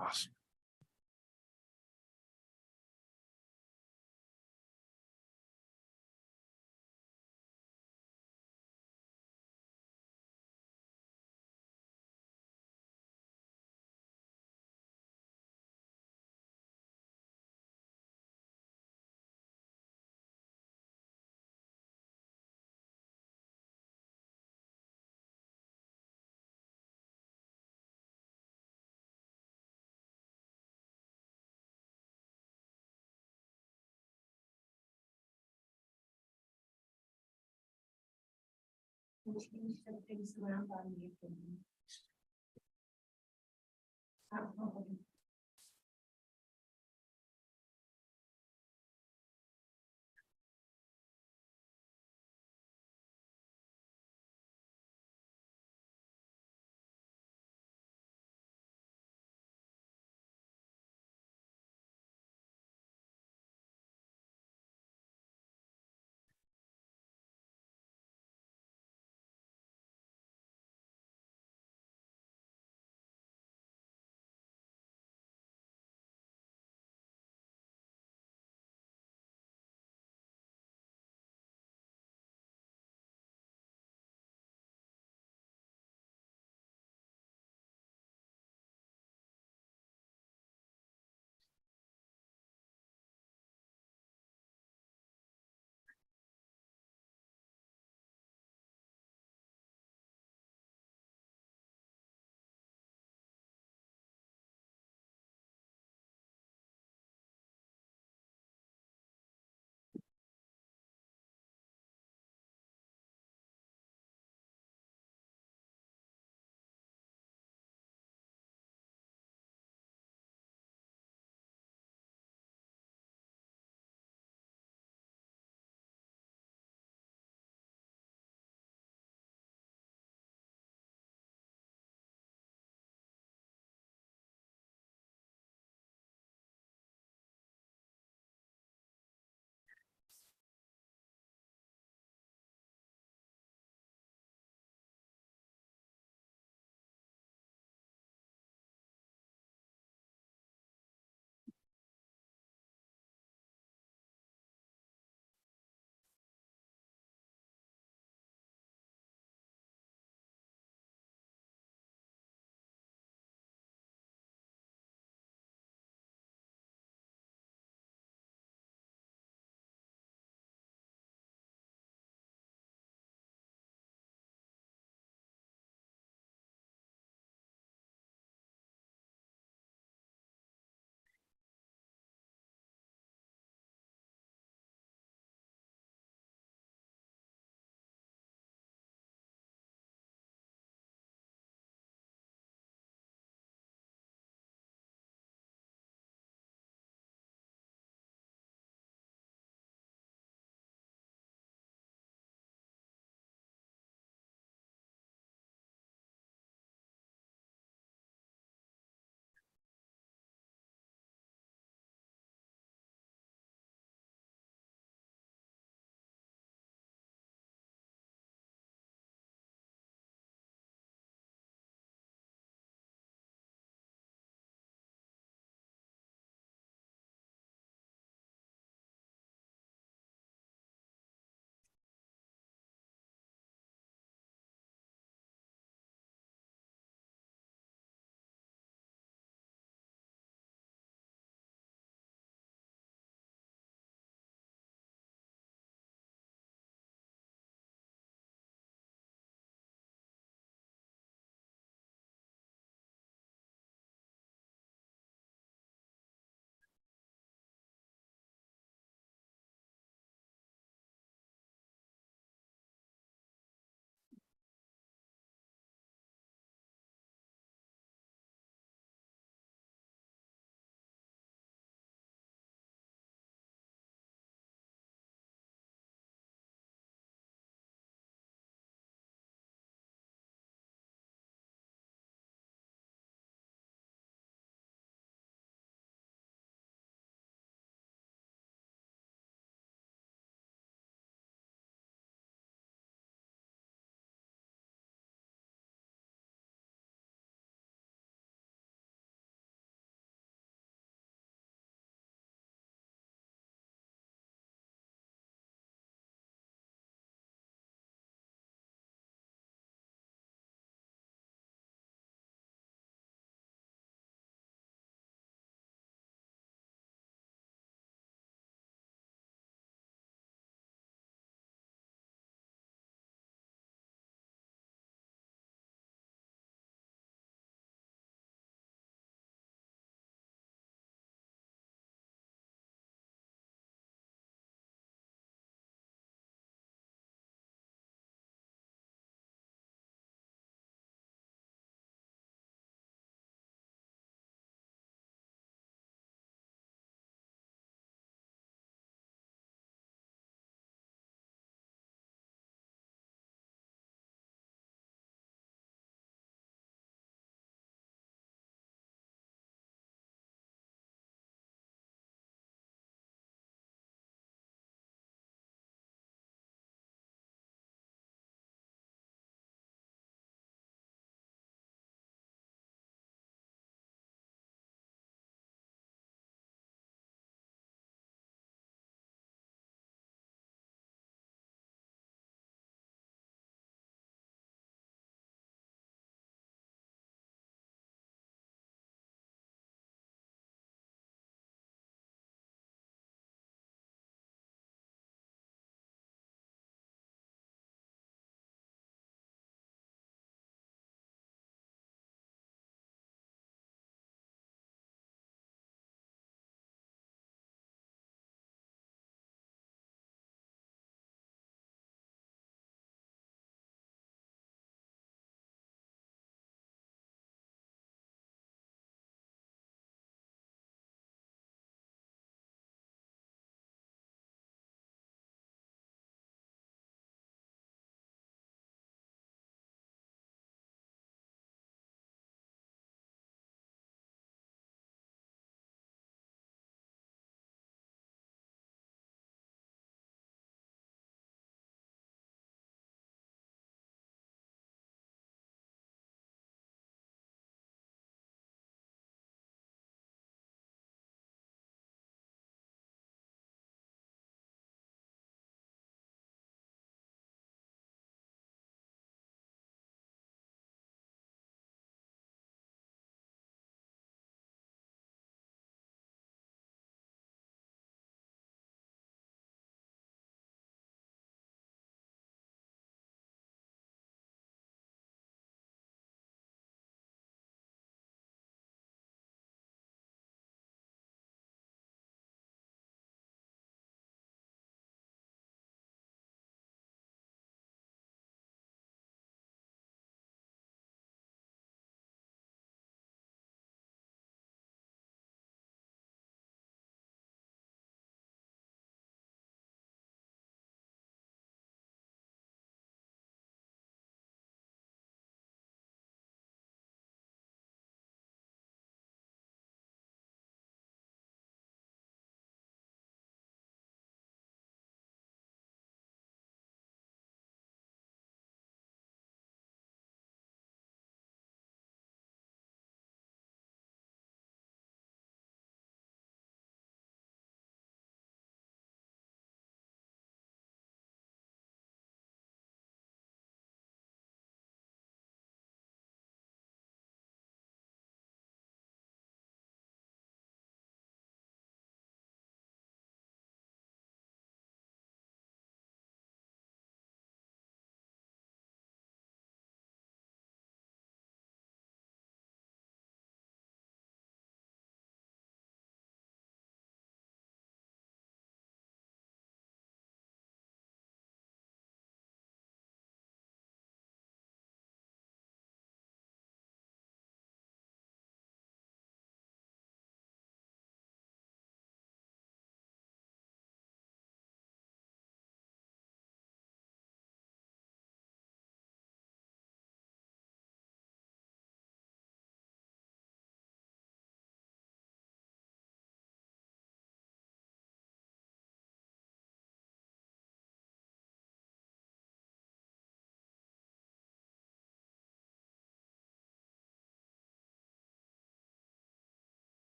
Awesome. And change some things around on the opinion.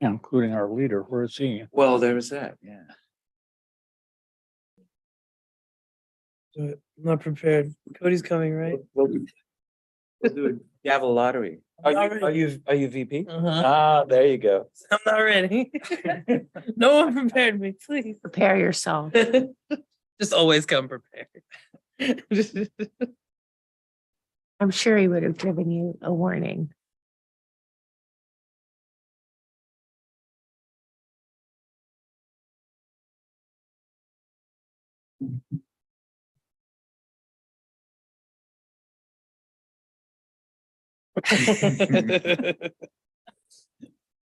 Including our leader, where is he? Well, there was that, yeah. I'm not prepared. Cody's coming, right? We'll do a gavel lottery. Are you VP? Uh-huh. Ah, there you go. I'm not ready. No one prepared me, please. Prepare yourself. Just always come prepared. I'm sure he would have given you a warning.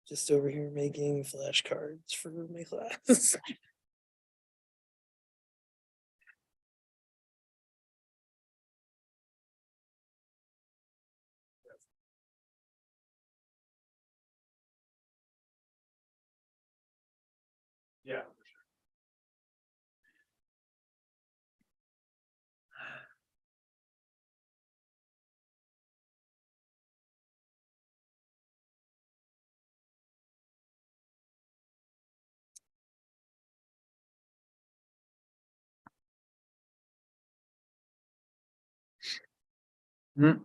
Just over here making flashcards for my class. Yeah. Hmm.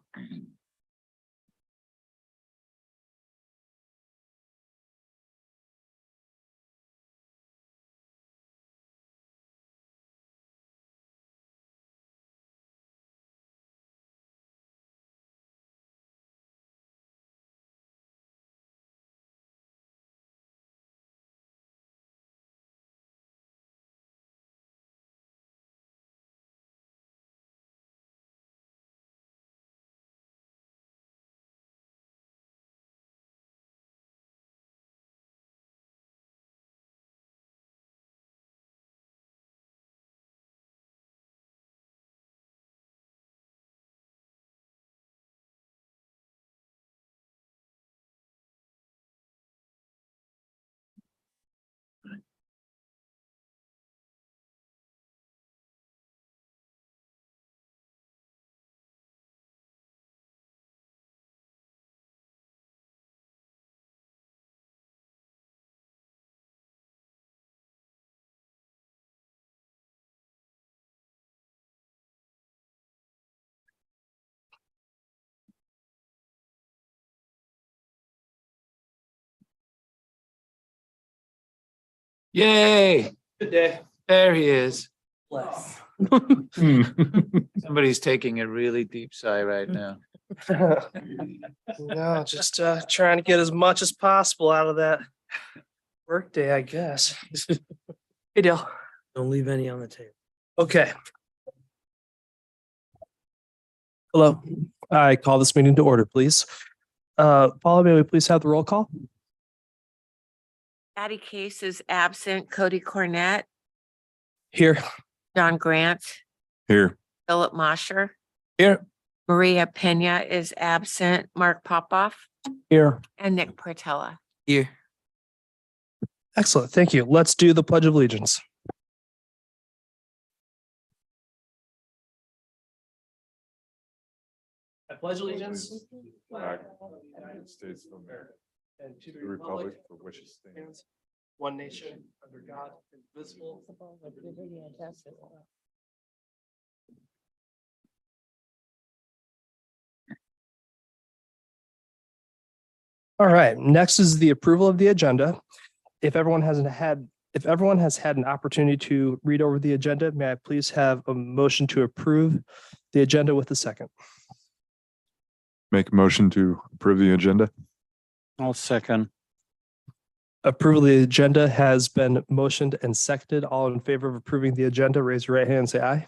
Yay, Good day. there he is. Bless. Somebody's taking a really deep sigh right now. No, just trying to get as much as possible out of that workday, I guess. Hey, Dale. Don't leave any on the table. Okay. Hello, I call this meeting to order, please. Paula, may we please have the roll call? Addie Case is absent. Cody Cornett, Here. John Grant, Here. Philip Mosher, Here. Maria Pena is absent. Mark Popoff Here. and Nick Portella. Here. Excellent, thank you. Let's do the Pledge of Allegiance. I pledge allegiance. United States of America. And to The republic for which it stands. one nation, under God, indivisible. All right, next is the approval of the agenda. If everyone has had an opportunity to read over the agenda, may I please have a motion to approve the agenda with a second? Make a motion to approve the agenda. I'll second. Approval of the agenda has been motioned and seconded. All in favor of approving the agenda, raise your right hand and say aye.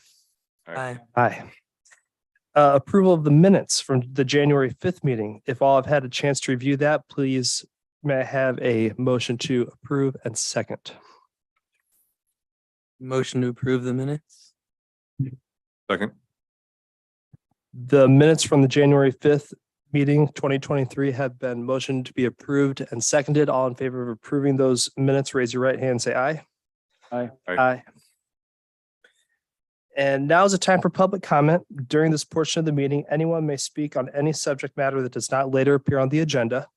Aye. Aye. Approval of the minutes from the January 5th meeting. If all have had a chance to review that, please may I have a motion to approve and second? Motion to approve the minutes? Second. The minutes from the January 5th meeting 2023 have been motioned to be approved and seconded. All in favor of approving those minutes, raise your right hand, and say aye. Aye. Aye. And now is the time for public comment. During this portion of the meeting, anyone may speak on any subject matter that does not later appear on the agenda.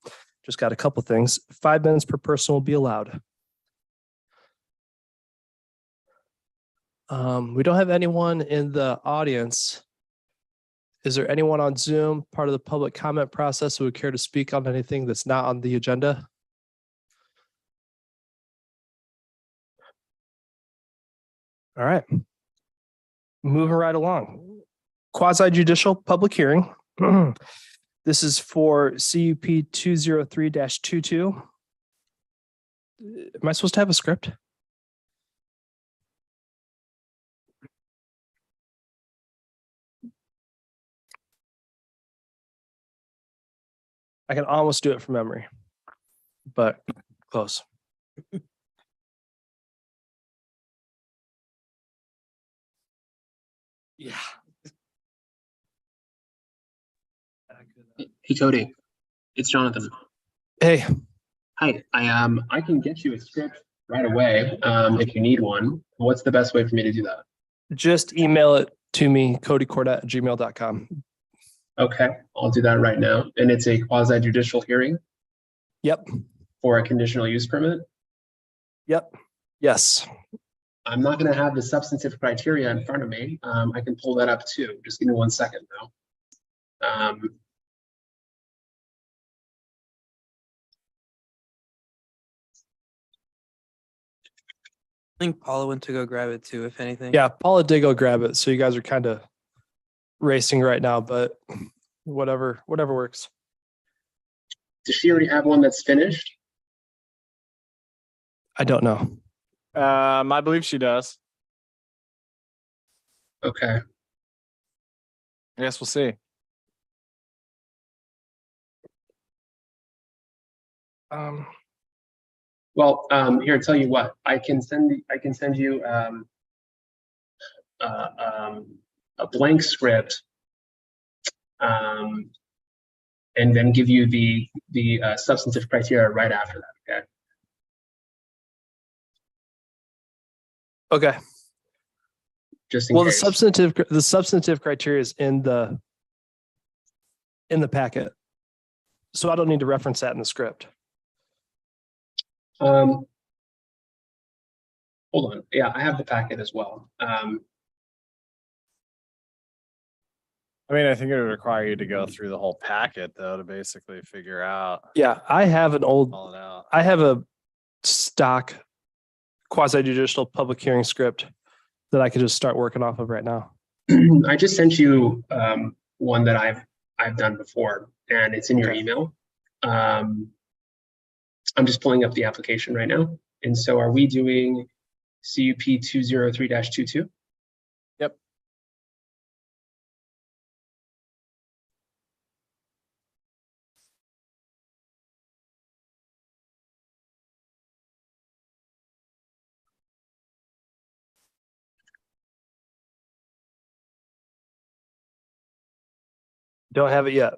Just got a couple things. 5 minutes per person will be allowed. We don't have anyone in the audience. Is there anyone on Zoom, part of the public comment process, who would care to speak on anything that's not on the agenda? All right. Moving right along. Quasi judicial public hearing. This is for CUP 203-22. Am I supposed to have a script? I can almost do it from memory, but close. Yeah. Hey Cody, it's Jonathan. Hey, Hi, I can get you a script right away if you need one. What's the best way for me to do that? just email it to me, codycordat@gmail.com. Okay, I'll do that right now. And it's a quasi judicial hearing Yep, for a conditional use permit. yep, yes. I'm not going to have the substantive criteria in front of me. I can pull that up too. Just give me 1 second though. I think Paula went to go grab it too, if anything. Yeah, Paula did go grab it. So you guys are kind of racing right now, but whatever works. Does she already have one that's finished? I don't know. I believe she does. Okay. I guess we'll see. Well, here, tell you what, I can send you a blank script, and then give you the substantive criteria right after that. Okay. Okay. Just in Well, case. the substantive criteria is in the packet. So I don't need to reference that in the script. Hold on. Yeah, I have the packet as well. I mean, I think it would require you to go through the whole packet though to basically figure out Yeah, I have all it out. I have a stock quasi judicial public hearing script that I could just start working off of right now. I just sent you one that I've done before, and it's in your Okay. email. I'm just pulling up the application right now. And so are we doing CUP 203-22? Yep. Don't have it yet.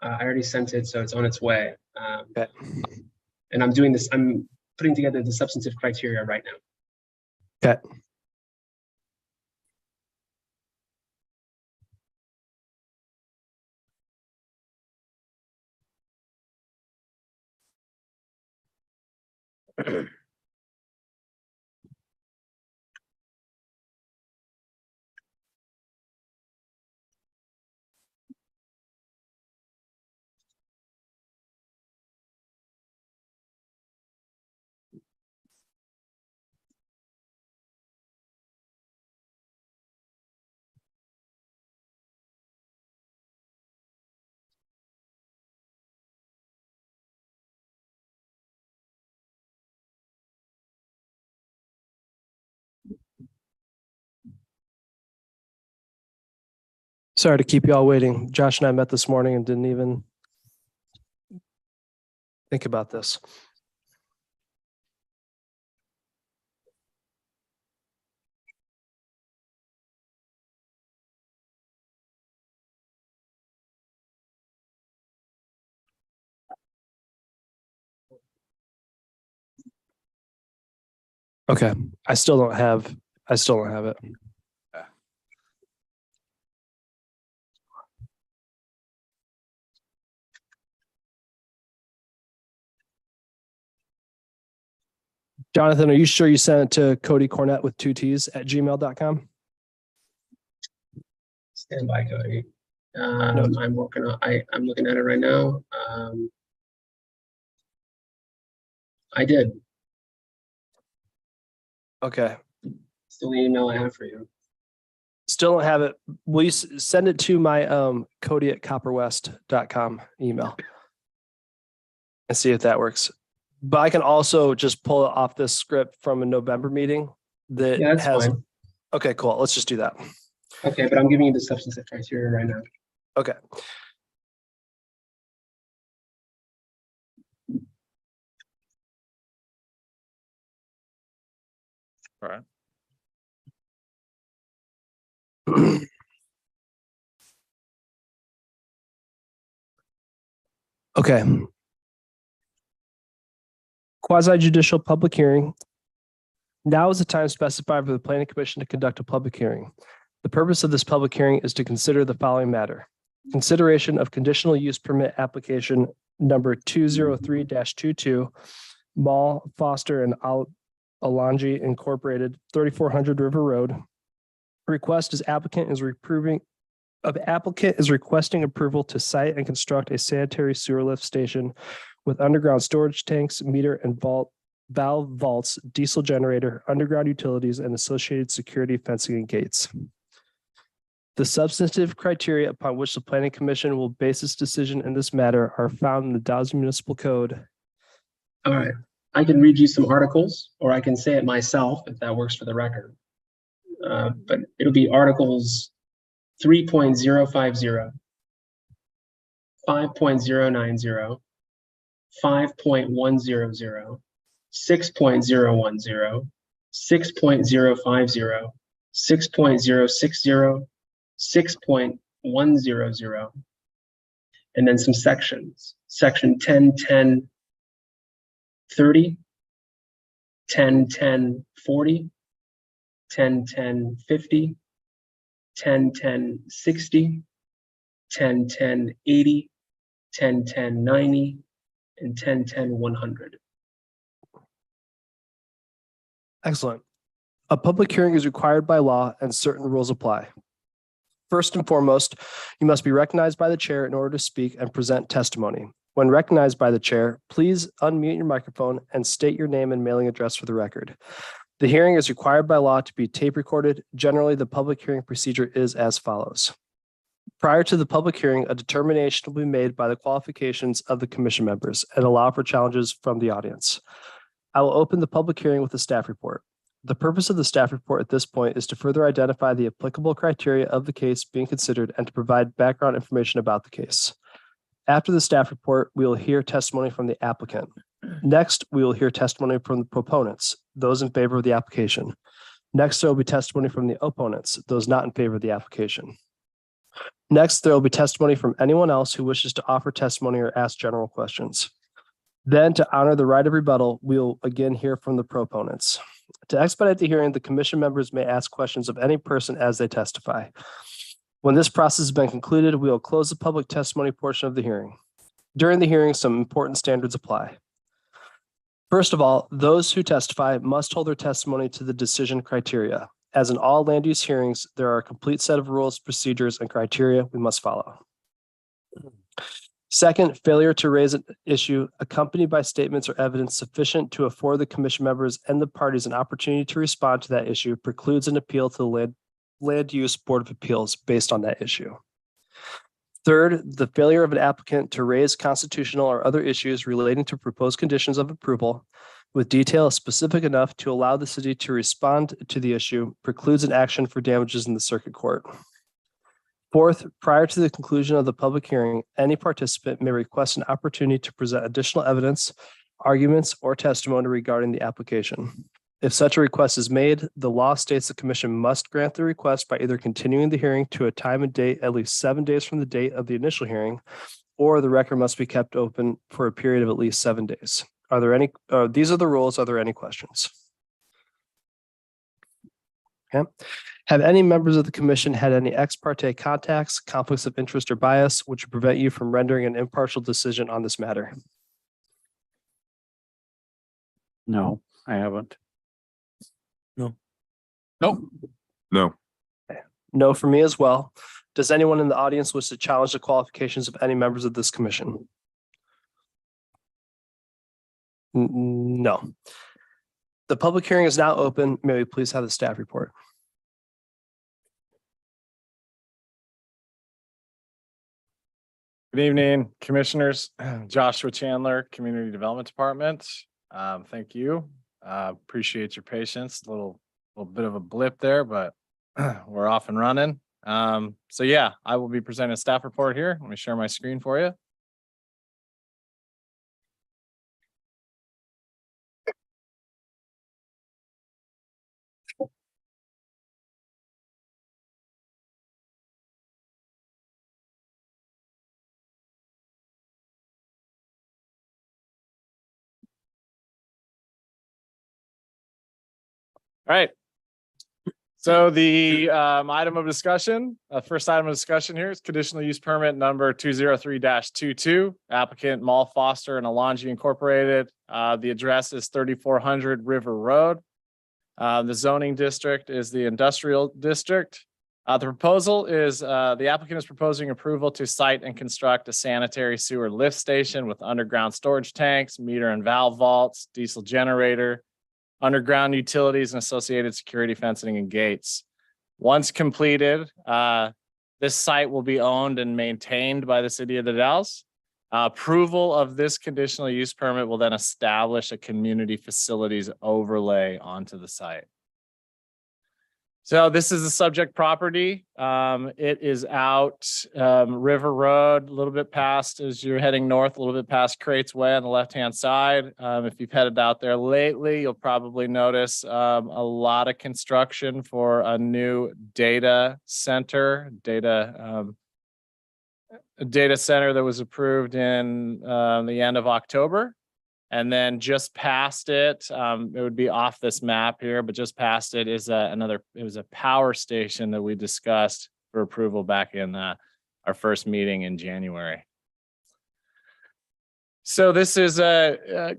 I already sent it, so it's on its way. Okay. And I'm putting together the substantive criteria right now. Okay. Sorry to keep you all waiting. Josh and I met this morning and didn't even think about this. Okay, I still don't have it. Jonathan, are you sure you sent it to Cody Cornett with 2 T's at gmail.com? Stand by, Cody. I'm working on, I'm looking at it right now. I did. Okay, Still the email I have for you. still don't have it. Will you send it to my Cody at copperwest.com email and see if that works? But I can also just pull it off this script from a November meeting that Yeah, that's has. fine. Okay, cool. Let's just do that. Okay, but I'm giving you the substantive criteria right now. Okay. All right. Okay. Quasi judicial public hearing. Now is the time specified for the planning commission to conduct a public hearing. The purpose of this public hearing is to consider the following matter. Consideration of conditional use permit application number 203-22, Mall Foster and Alonji Incorporated, 3400 River Road. Request is applicant is requesting approval to site and construct a sanitary sewer lift station with underground storage tanks, meter and valve vaults, diesel generator, underground utilities, and associated security fencing and gates. The substantive criteria upon which the planning commission will base its decision in this matter are found in the Dowsing Municipal Code. All right. I can read you some articles, or I can say it myself if that works for the record. But it'll be articles 3.050, 5.090, 5.100, 6.010, 6.050, 6.060, 6.100, and then some sections. Section 10.10 30, 10.10 40, 10.10 50, 10.10 60, 10.10 80, 10.10 90, and 10.10 100. Excellent. A public hearing is required by law and certain rules apply. First and foremost, you must be recognized by the chair in order to speak and present testimony. When recognized by the chair, please unmute your microphone and state your name and mailing address for the record. The hearing is required by law to be tape recorded. Generally, the public hearing procedure is as follows. Prior to the public hearing, a determination will be made by the qualifications of the commission members and allow for challenges from the audience. I will open the public hearing with a staff report. The purpose of the staff report at this point is to further identify the applicable criteria of the case being considered and to provide background information about the case. After the staff report, we will hear testimony from the applicant. Next, we will hear testimony from the proponents, those in favor of the application. Next, there will be testimony from the opponents, those not in favor of the application. Next, there will be testimony from anyone else who wishes to offer testimony or ask general questions. Then, to honor the right of rebuttal, we will again hear from the proponents. To expedite the hearing, the commission members may ask questions of any person as they testify. When this process has been concluded, we will close the public testimony portion of the hearing. During the hearing, some important standards apply. First of all, those who testify must hold their testimony to the decision criteria. As in all land use hearings, there are a complete set of rules, procedures, and criteria we must follow. Second, failure to raise an issue accompanied by statements or evidence sufficient to afford the commission members and the parties an opportunity to respond to that issue precludes an appeal to the Land Use Board of Appeals based on that issue. Third, the failure of an applicant to raise constitutional or other issues relating to proposed conditions of approval with detail specific enough to allow the city to respond to the issue precludes an action for damages in the circuit court. Fourth, prior to the conclusion of the public hearing, any participant may request an opportunity to present additional evidence, arguments, or testimony regarding the application. If such a request is made, the law states the commission must grant the request by either continuing the hearing to a time and date at least 7 days from the date of the initial hearing, or the record must be kept open for a period of at least 7 days. Are there any, these are the rules. Are there any questions? Okay. Have any members of the commission had any ex parte contacts, conflicts of interest or bias, which would prevent you from rendering an impartial decision on this matter? No, I haven't. No. No for me as well. Does anyone in the audience wish to challenge the qualifications of any members of this commission? No. The public hearing is now open. May we please have the staff report? Good evening, commissioners. Joshua Chandler, Community Development Department. Thank you. Appreciate your patience. A little bit of a blip there, but we're off and running. So yeah, I will be presenting a staff report here. Let me share my screen for you. All right. So the item of discussion, first item of discussion here is conditional use permit number 203-22, applicant Mall Foster and Alonji Incorporated. The address is 3400 River Road. The zoning district is the industrial district. The proposal is the applicant is proposing approval to site and construct a sanitary sewer lift station with underground storage tanks, meter and valve vaults, diesel generator, underground utilities and associated security fencing and gates. Once completed, this site will be owned and maintained by the city of the Dalles. Approval of this conditional use permit will then establish a community facilities overlay onto the site. So this is the subject property. It is out River Road, a little bit past as you're heading north, a little bit past Crates Way on the left-hand side. If you've headed out there lately, you'll probably notice a lot of construction for a new data center, data center that was approved in the end of October. And then just past it, it would be off this map here, but just past it is it was a power station that we discussed for approval back in our first meeting in January. So this is a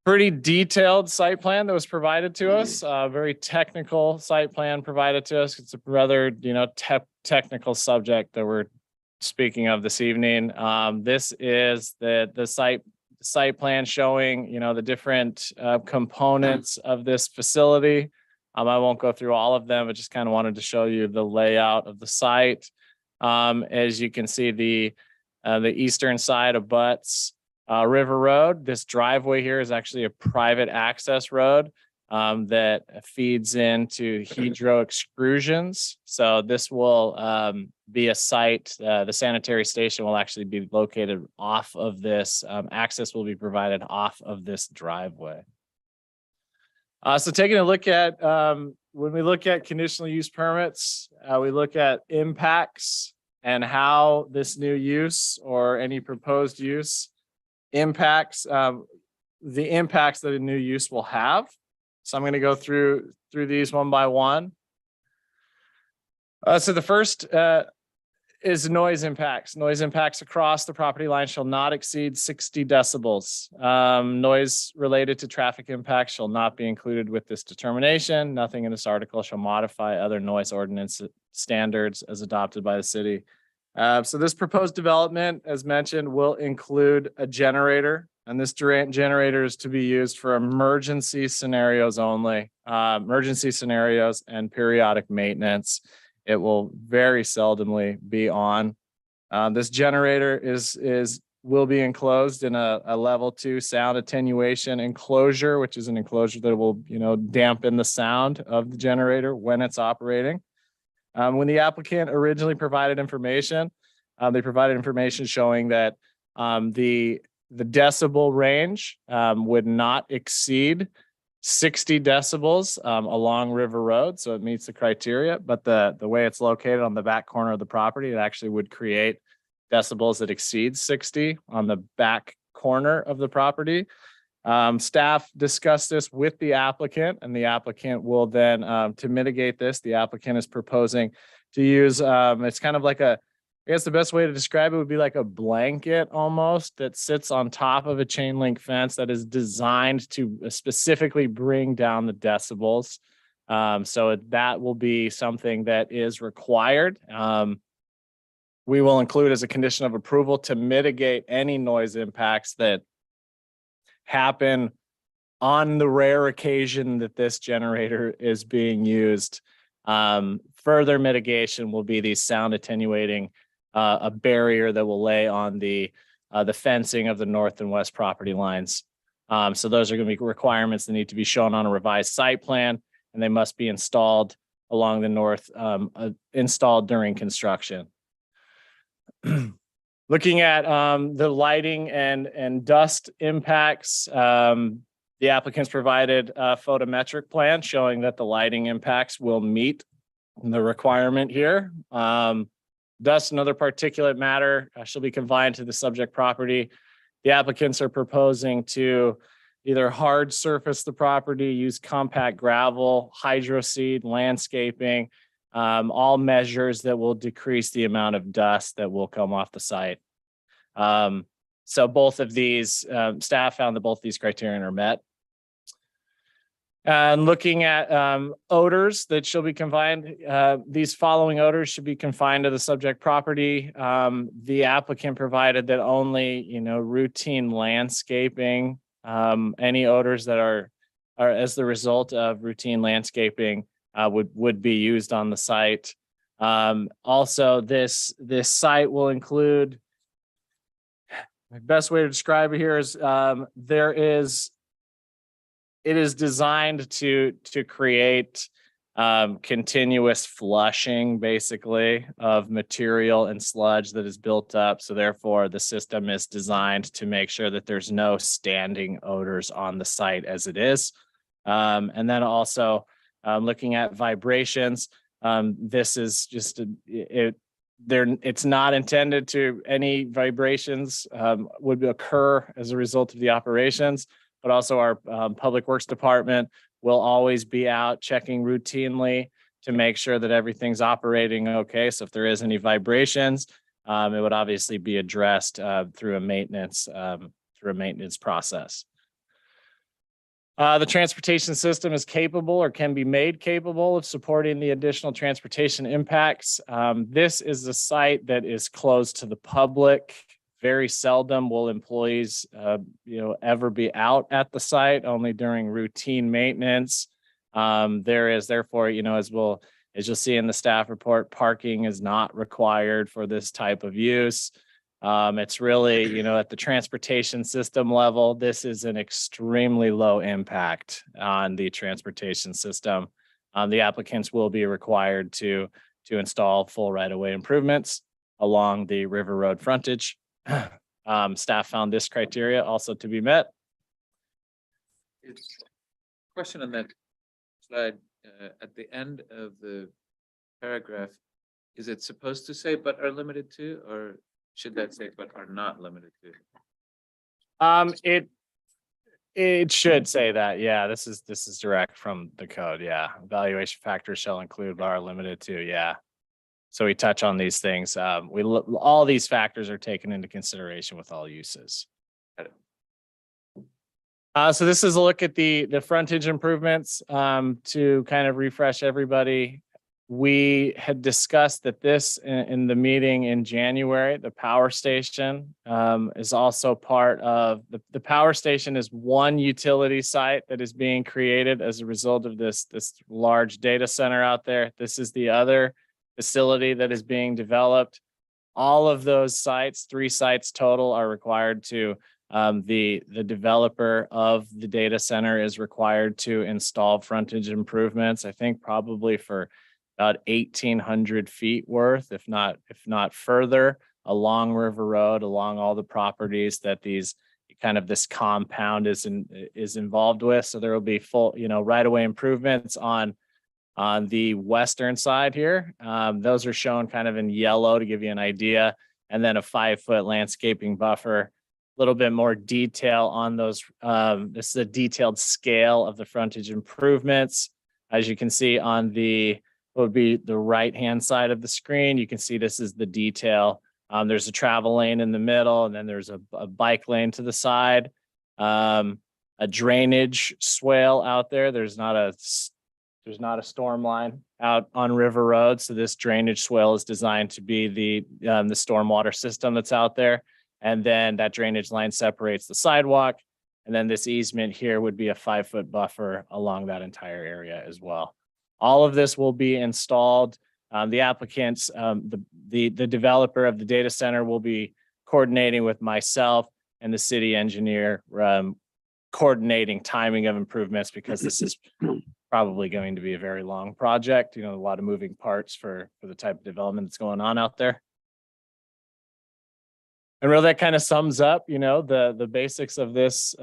pretty detailed site plan that was provided to us, a very technical site plan provided to us. It's a rather, technical subject that we're speaking of this evening. This is the site plan showing, the different components of this facility. I won't go through all of them, but just kind of wanted to show you the layout of the site. As you can see, the eastern side abuts River Road. This driveway here is actually a private access road that feeds into Hydro Extrusions. So this will be a site. The sanitary station will actually be located off of this. Access will be provided off of this driveway. So taking a look at, when we look at conditional use permits, we look at impacts and how this new use or any proposed use impacts the impacts that a new use will have. So I'm going to go through these one by one. So the first is noise impacts. Noise impacts across the property line shall not exceed 60 decibels. Noise related to traffic impacts shall not be included with this determination. Nothing in this article shall modify other noise ordinance standards as adopted by the city. So this proposed development, as mentioned, will include a generator. And this generator is to be used for emergency scenarios only, emergency scenarios and periodic maintenance. It will very seldomly be on. This generator will be enclosed in a level 2 sound attenuation enclosure, which is an enclosure that will, dampen the sound of the generator when it's operating. When the applicant originally provided information, they provided information showing that the decibel range would not exceed 60 decibels along River Road. So it meets the criteria, but the way it's located on the back corner of the property, it actually would create decibels that exceed 60 on the back corner of the property. Staff discussed this with the applicant, and the applicant will then, to mitigate this, the applicant is proposing to use, it's kind of like I guess the best way to describe it would be like a blanket almost that sits on top of a chain link fence that is designed to specifically bring down the decibels. So that will be something that is required. We will include as a condition of approval to mitigate any noise impacts that happen on the rare occasion that this generator is being used. Further mitigation will be these sound attenuating, a barrier that will lay on the fencing of the north and west property lines. So those are going to be requirements that need to be shown on a revised site plan, and they must be installed along the north, installed during construction. Looking at the lighting and dust impacts, the applicants provided a photometric plan showing that the lighting impacts will meet the requirement here. Dust and other particulate matter shall be confined to the subject property. The applicants are proposing to either hard surface the property, use compact gravel, hydroseed, landscaping, all measures that will decrease the amount of dust that will come off the site. So both of these, staff found that both these criteria are met. And looking at odors that shall be confined, these following odors should be confined to the subject property. The applicant provided that only, routine landscaping, any odors that are as the result of routine landscaping would be used on the site. Also, this site will include, the best way to describe it here is it is designed to create continuous flushing, basically, of material and sludge that is built up. So therefore, the system is designed to make sure that there's no standing odors on the site as it is. And then also looking at vibrations, this is just it's not intended to, any vibrations would occur as a result of the operations. But also our Public Works Department will always be out checking routinely to make sure that everything's operating okay. So if there is any vibrations, it would obviously be addressed through a maintenance process. The transportation system is capable or can be made capable of supporting the additional transportation impacts. This is a site that is closed to the public. Very seldom will employees, ever be out at the site, only during routine maintenance. There is therefore, as you'll see in the staff report, parking is not required for this type of use. It's really, at the transportation system level, this is an extremely low impact on the transportation system. The applicants will be required to install full right-of-way improvements along the River Road frontage. Staff found this criteria also to be met. Question on that slide, at the end of the paragraph, is it supposed to say but are limited to, or should that say but are not limited to? It should say that. Yeah, this is direct from the code. Yeah, evaluation factors shall include but are limited to. Yeah. So we touch on these things. All these factors are taken into consideration with all uses. So this is a look at the frontage improvements to kind of refresh everybody. We had discussed that this in the meeting in January. The power station is also part of the power station is one utility site that is being created as a result of this large data center out there. This is the other facility that is being developed. All of those sites, 3 sites total, are required to, the developer of the data center is required to install frontage improvements, I think probably for about 1,800 feet worth, if not further, along River Road, along all the properties that this compound is involved with. So there will be full, right-of-way improvements on the western side here. Those are shown kind of in yellow to give you an idea. And then a 5-foot landscaping buffer. little bit more detail on those. This is a detailed scale of the frontage improvements. As you can see on the, what would be the right-hand side of the screen, you can see this is the detail. There's a travel lane in the middle, and then there's a bike lane to the side. A drainage swale out there. There's not a storm line out on River Road. So this drainage swale is designed to be the stormwater system that's out there. And then that drainage line separates the sidewalk. And then this easement here would be a 5-foot buffer along that entire area as well. All of this will be installed. The applicants, the developer of the data center will be coordinating with myself and the city engineer, coordinating timing of improvements, because this is probably going to be a very long project. You know, a lot of moving parts for the type of development that's going on out there. And really that kind of sums up, you know, the basics of this,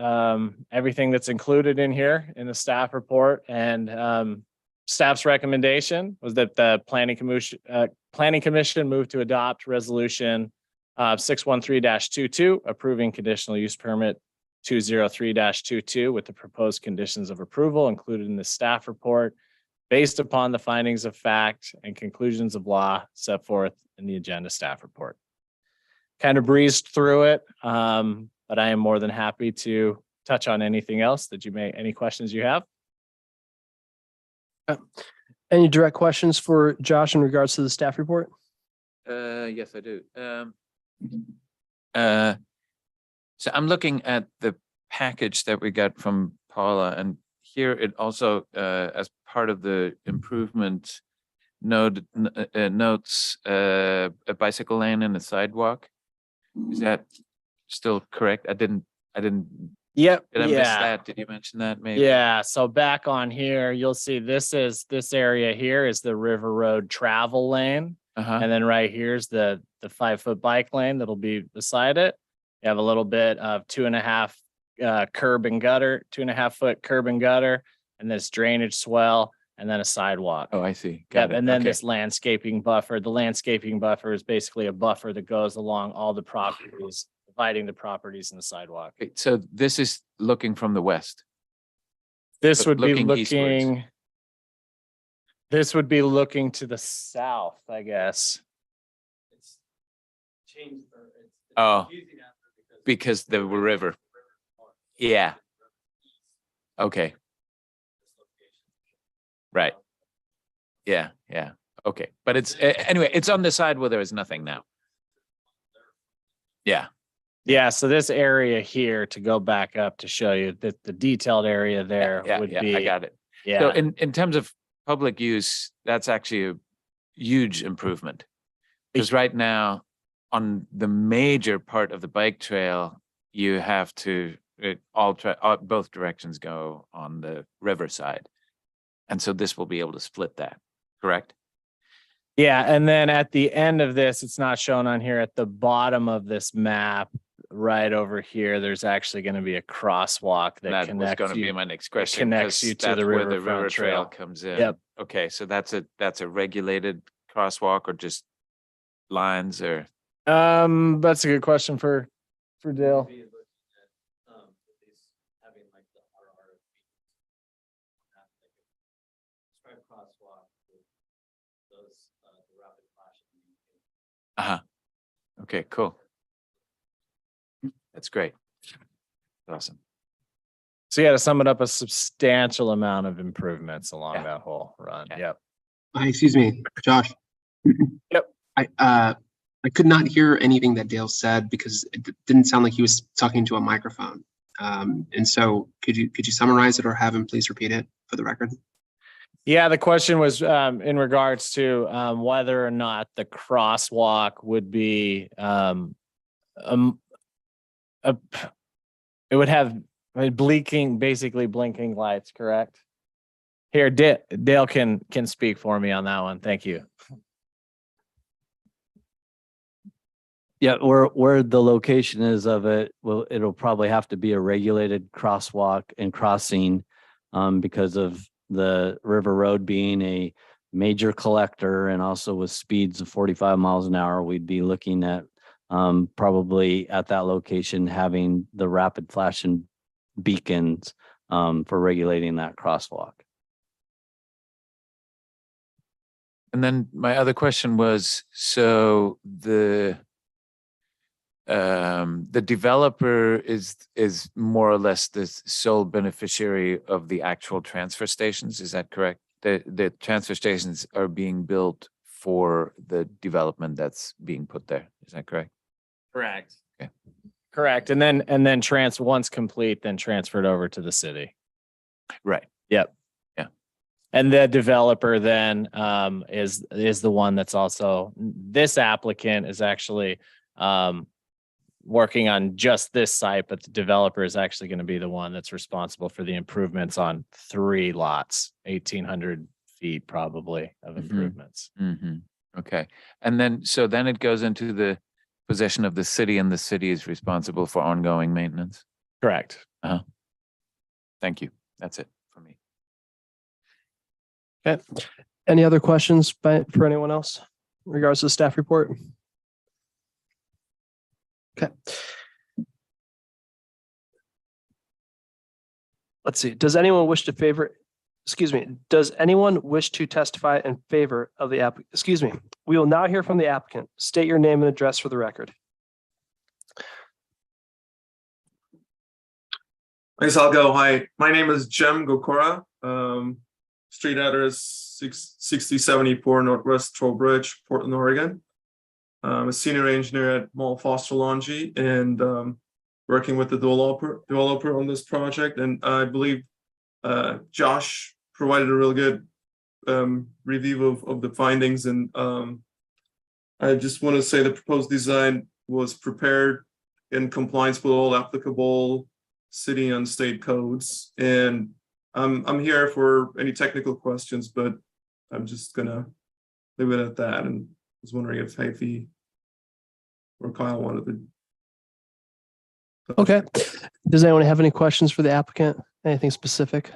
everything that's included in here in the staff report. And staff's recommendation was that the planning commission move to adopt resolution 613-22, approving conditional use permit 203-22 with the proposed conditions of approval included in the staff report based upon the findings of fact and conclusions of law set forth in the agenda staff report. Kind of breezed through it, but I am more than happy to touch on anything else that any questions you have. Any direct questions for Josh in regards to the staff report? Yes, I do. So I'm looking at the package that we got from Paula, and here it also, as part of the improvement notes a bicycle lane and a sidewalk. Is that still correct? I didn't. Yep. Did I miss that? Did you mention that maybe? Yeah. So back on here, you'll see this area here is the River Road travel lane. Uh-huh. And then right here's the 5-foot bike lane that'll be beside it. You have a little bit of 2.5 curb and gutter, 2.5-foot curb and gutter, and this drainage swell, and then a sidewalk. Oh, I see. Yep, Got it. and then Okay. this landscaping buffer. The landscaping buffer is basically a buffer that goes along all the properties, dividing the properties in the sidewalk. Okay, so this is looking from the west. This would be looking eastwards. looking. This would be looking to the south, I guess. It's changed. Oh, because the river. Yeah. Okay. Right. Yeah, yeah. Okay, but it's anyway, it's on the side where there is nothing now. Yeah. Yeah, so this area here, to go back up to show you that the detailed area there Yeah, would yeah, be. I got it. So Yeah, in terms of public use, that's actually a huge improvement. Because right now, on the major part of the bike trail, you have to, both directions go on the riverside. And so this will be able to split that, correct? yeah, and then at the end of this, it's not shown on here, at the bottom of this map, right over here, there's actually going to be a crosswalk that That was connects going to be you. my next question. connects 'cause you to that's the where the riverfront river trail trail. comes in. Yep. Okay, so that's a regulated crosswalk or just lines or? That's a good question for Dale. Uh-huh. Okay, cool. That's great. Awesome. So yeah, to sum it up, a substantial amount of improvements along Yeah. that whole run. Yeah. Yep. Excuse me, Josh. Yep. I could not hear anything that Dale said because it didn't sound like he was talking to a microphone. And so could you summarize it or have him please repeat it for the record? Yeah, the question was in regards to whether or not the crosswalk would be it would have basically blinking lights, correct? Here, Dale can speak for me on that one. Thank you. Yeah, where the location is of it, well, it'll probably have to be a regulated crosswalk and crossing because of the River Road being a major collector and also with speeds of 45 miles an hour, we'd be looking at probably at that location, having the rapid flashing beacons for regulating that crosswalk. And then my other question was, so the developer is more or less the sole beneficiary of the actual transfer stations, is that correct? The transfer stations are being built for the development that's being put there, is that correct? Correct. Okay. Correct. And then once complete, then transferred over to the city. Right. Yep. Yeah. And the developer then is the one that's also, this applicant is actually working on just this site, but the developer is actually going to be the one that's responsible for the improvements on 3 lots, 1,800 feet probably of improvements. Okay. And then, so then it goes into the possession of the city, and the city is responsible for ongoing maintenance? Correct. Thank you. That's it for me. Okay. Any other questions for anyone else in regards to the staff report? Okay. Let's see. Does anyone wish to does anyone wish to testify in favor of the applicant? We will now hear from the applicant. State your name and address for the record. Thanks, I'll go. Hi, my name is Jem Gokora. Street address 6074 Northwest Trowbridge, Portland, Oregon. I'm a senior engineer at Mall Foster Laundry and working with the developer on this project. And I believe Josh provided a real good review of the findings. And I just want to say the proposed design was prepared in compliance with all applicable city and state codes. And I'm here for any technical questions, but I'm just gonna leave it at that. And I was wondering if Haifi or Kyle wanted to. Okay. Does anyone have any questions for the applicant? Anything specific?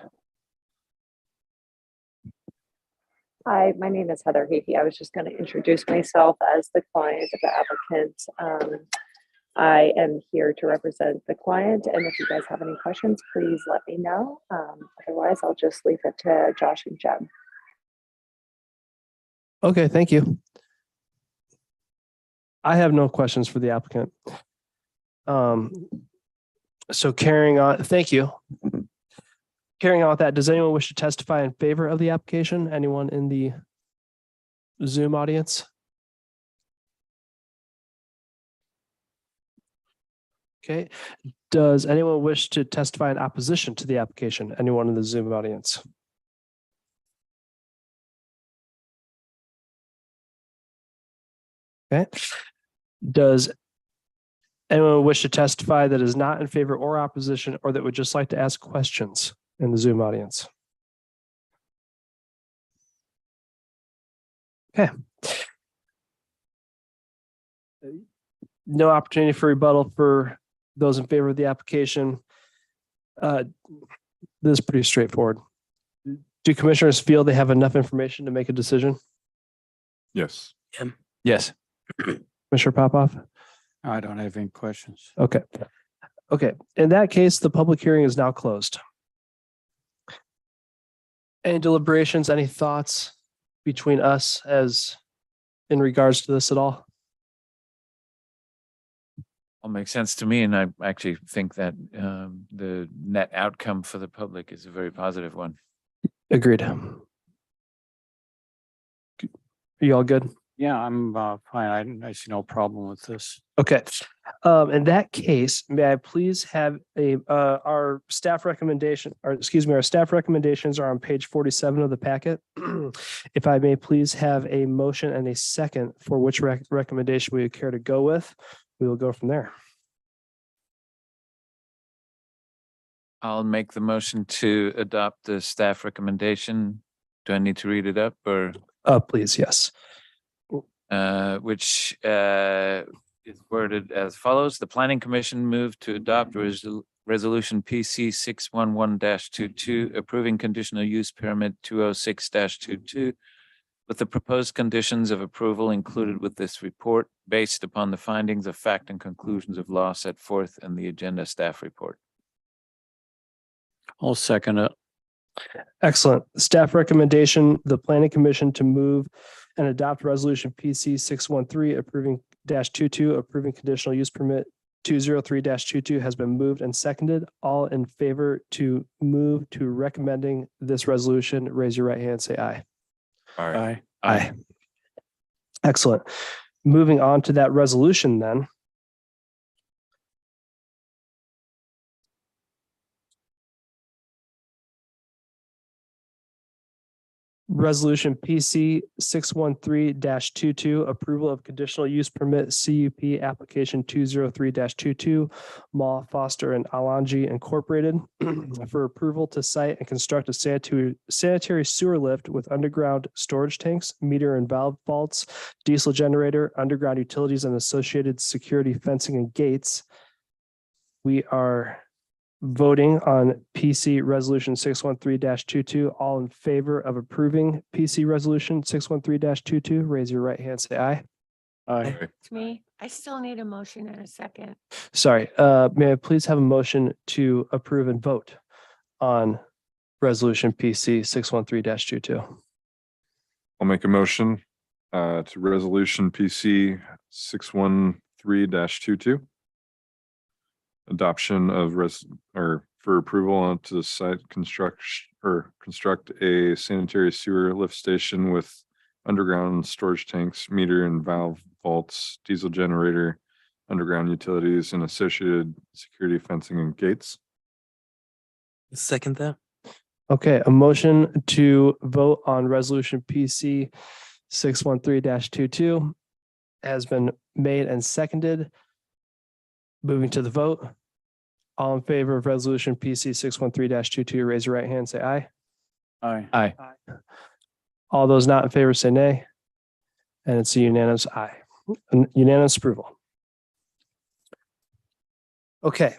Hi, my name is Heather Haifi. I was just going to introduce myself as the client of the applicant. I am here to represent the client, and if you guys have any questions, please let me know. Otherwise, I'll just leave it to Josh and Jem. Okay, thank you. I have no questions for the applicant. So carrying on, thank you. Carrying on with that, does anyone wish to testify in favor of the application? Anyone in the Zoom audience? Okay. Does anyone wish to testify in opposition to the application? Anyone in the Zoom audience? Okay. Does anyone wish to testify that is not in favor or opposition, or that would just like to ask questions in the Zoom audience? Okay. No opportunity for rebuttal for those in favor of the application. This is pretty straightforward. Do commissioners feel they have enough information to make a decision? Yes. Yes. Commissioner Popoff? I don't have any questions. Okay. Okay. In that case, the public hearing is now closed. Any deliberations, any thoughts between us as in regards to this at all? All makes sense to me, and I actually think that the net outcome for the public is a very positive one. Agreed. Are you all good? Yeah, I'm fine. I see no problem with this. Okay. In that case, may I please have our staff recommendation, or excuse me, our staff recommendations are on page 47 of the packet. If I may please have a motion and a second for which recommendation we would care to go with, we will go from there. I'll make the motion to adopt the staff recommendation. Do I need to read it up, or? Please, yes. Which is worded as follows. The Planning Commission moved to adopt Resolution PC 611-22, approving conditional use permit 206-22 with the proposed conditions of approval included with this report based upon the findings of fact and conclusions of law set forth in the agenda staff report. I'll second it. Excellent. Staff recommendation, the planning commission to move and adopt resolution PC 613 approving -22 approving conditional use permit 203-22 has been moved and seconded. All in favor to move to recommending this resolution, raise your right hand, say aye. Aye. Aye. Excellent. Moving on to that resolution then. Resolution PC 613-22, approval of conditional use permit CUP application 203-22, Mall Foster and Alangi Incorporated for approval to site and construct a sanitary sewer lift with underground storage tanks, meter and valve vaults, diesel generator, underground utilities and associated security fencing and gates. We are voting on PC Resolution 613-22. All in favor of approving PC Resolution 613-22, raise your right hand, say aye. Aye. It's me. I still need a motion in a second. Sorry, may I please have a motion to approve and vote on Resolution PC 613-22? I'll make a motion to resolution PC 613-22. Adoption of for approval onto the site construct a sanitary sewer lift station with underground storage tanks, meter and valve vaults, diesel generator, underground utilities and associated security fencing and gates. Second that. Okay, a motion to vote on resolution PC 613-22 has been made and seconded. Moving to the vote. All in favor of resolution PC 613-22, raise your right hand, say aye. Aye. Aye. All those not in favor say nay. And it's a unanimous aye. Unanimous approval. Okay.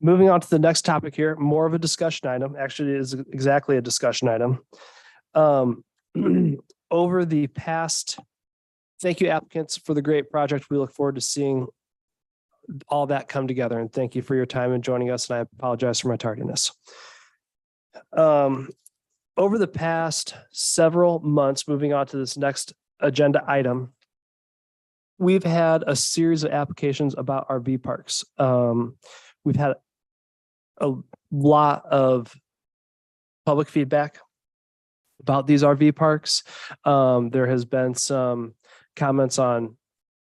Moving on to the next topic here, more of a discussion item. Actually, it is exactly a discussion item. Over the past, thank you applicants for the great project. We look forward to seeing all that come together, and thank you for your time and joining us. And I apologize for my tardiness. Over the past several months, moving on to this next agenda item, we've had a series of applications about RV parks. We've had a lot of public feedback about these RV parks. There has been some comments on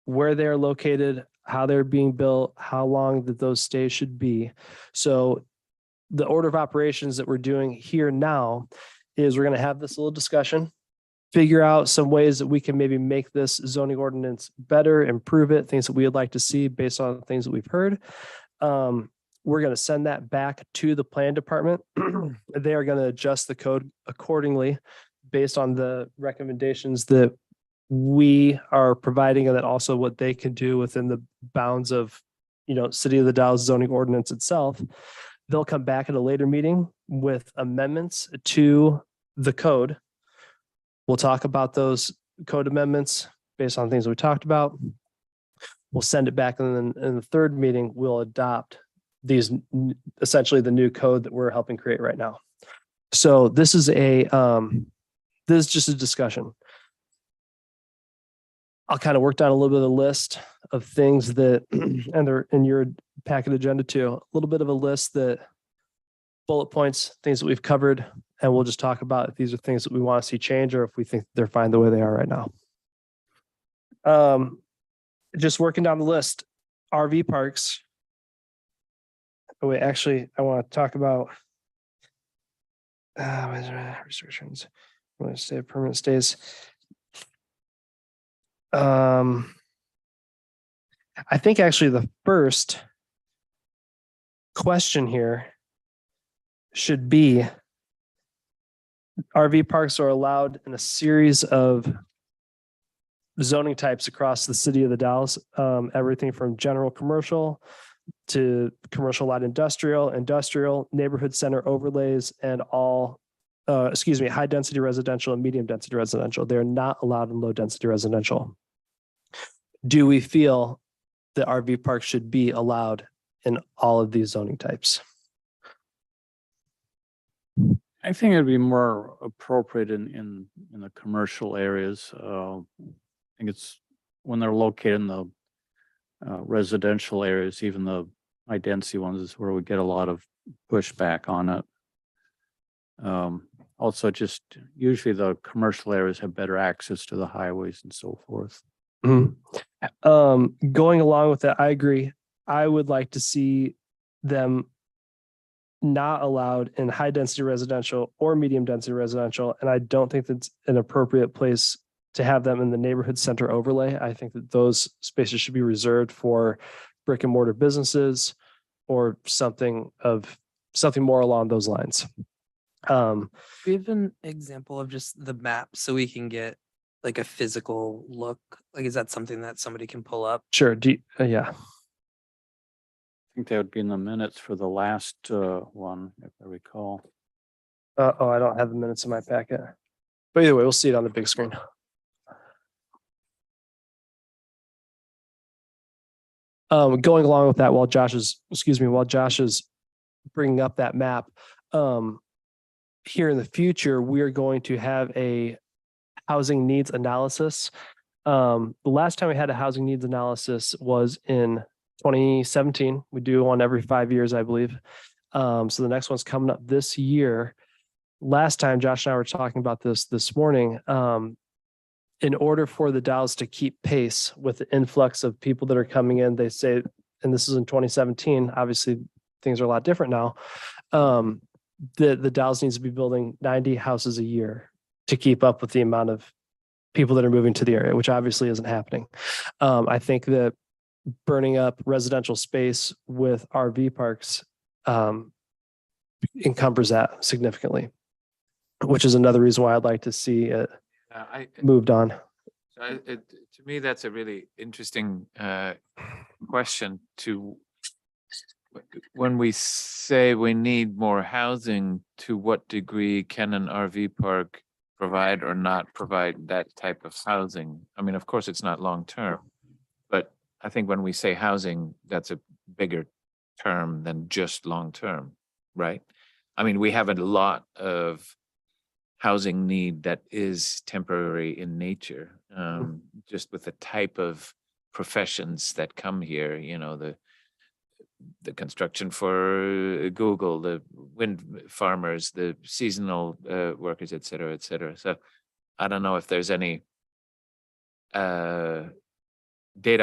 where they're located, how they're being built, how long that those stays should be. So the order of operations that we're doing here now is we're going to have this little discussion, figure out some ways that we can maybe make this zoning ordinance better, improve it, things that we would like to see based on things that we've heard. We're going to send that back to the plan department. They are going to adjust the code accordingly based on the recommendations that we are providing, and then also what they can do within the bounds of, City of the Dalles zoning ordinance itself. They'll come back at a later meeting with amendments to the code. We'll talk about those code amendments based on things we talked about. We'll send it back, and then in the third meeting, we'll adopt these, essentially the new code that we're helping create right now. So this is just a discussion. I'll kind of work down a little bit of a list of things that, and they're in your packet agenda too, a little bit of a list that bullet points, things that we've covered, and we'll just talk about if these are things that we want to see change or if we think they're fine the way they are right now. Just working down the list, RV parks. Oh wait, actually, I want to talk about restrictions. I'm going to say permanent stays. I think actually the first question here should be RV parks are allowed in a series of zoning types across the city of the Dalles, everything from general commercial to commercial light industrial, neighborhood center overlays, and all high density residential and medium density residential. They're not allowed in low density residential. Do we feel that RV parks should be allowed in all of these zoning types? I think it'd be more appropriate in the commercial areas. I think it's when they're located in the residential areas, even the high density ones is where we get a lot of pushback on it. Also, just usually the commercial areas have better access to the highways and so forth. Going along with that, I agree. I would like to see them not allowed in high density residential or medium density residential. And I don't think that's an appropriate place to have them in the neighborhood center overlay. I think that those spaces should be reserved for brick and mortar businesses or something more along those lines. Give an example of just the map so we can get like a physical look. Like, is that something that somebody can pull up? Sure. Yeah. I think that would be in the minutes for the last one, if I recall. Oh, I don't have the minutes in my packet. But either way, we'll see it on the big screen. Going along with that, while Josh is bringing up that map, here in the future, we are going to have a housing needs analysis. The last time we had a housing needs analysis was in 2017. We do one every 5 years, I believe. So the next one's coming up this year. Last time Josh and I were talking about this morning, in order for the Dalles to keep pace with the influx of people that are coming in, they say, and this is in 2017, obviously things are a lot different now. The Dalles needs to be building 90 houses a year to keep up with the amount of people that are moving to the area, which obviously isn't happening. I think that burning up residential space with RV parks encumbers that significantly, which is another reason why I'd like to see it moved on. To me, that's a really interesting question. When we say we need more housing, to what degree can an RV park provide or not provide that type of housing? I mean, of course, it's not long term, but I think when we say housing, that's a bigger term than just long term, right? I mean, we have a lot of housing need that is temporary in nature, just with the type of professions that come here, you know, the construction for Google, the wind farmers, the seasonal workers, et cetera, et cetera. So I don't know if there's any data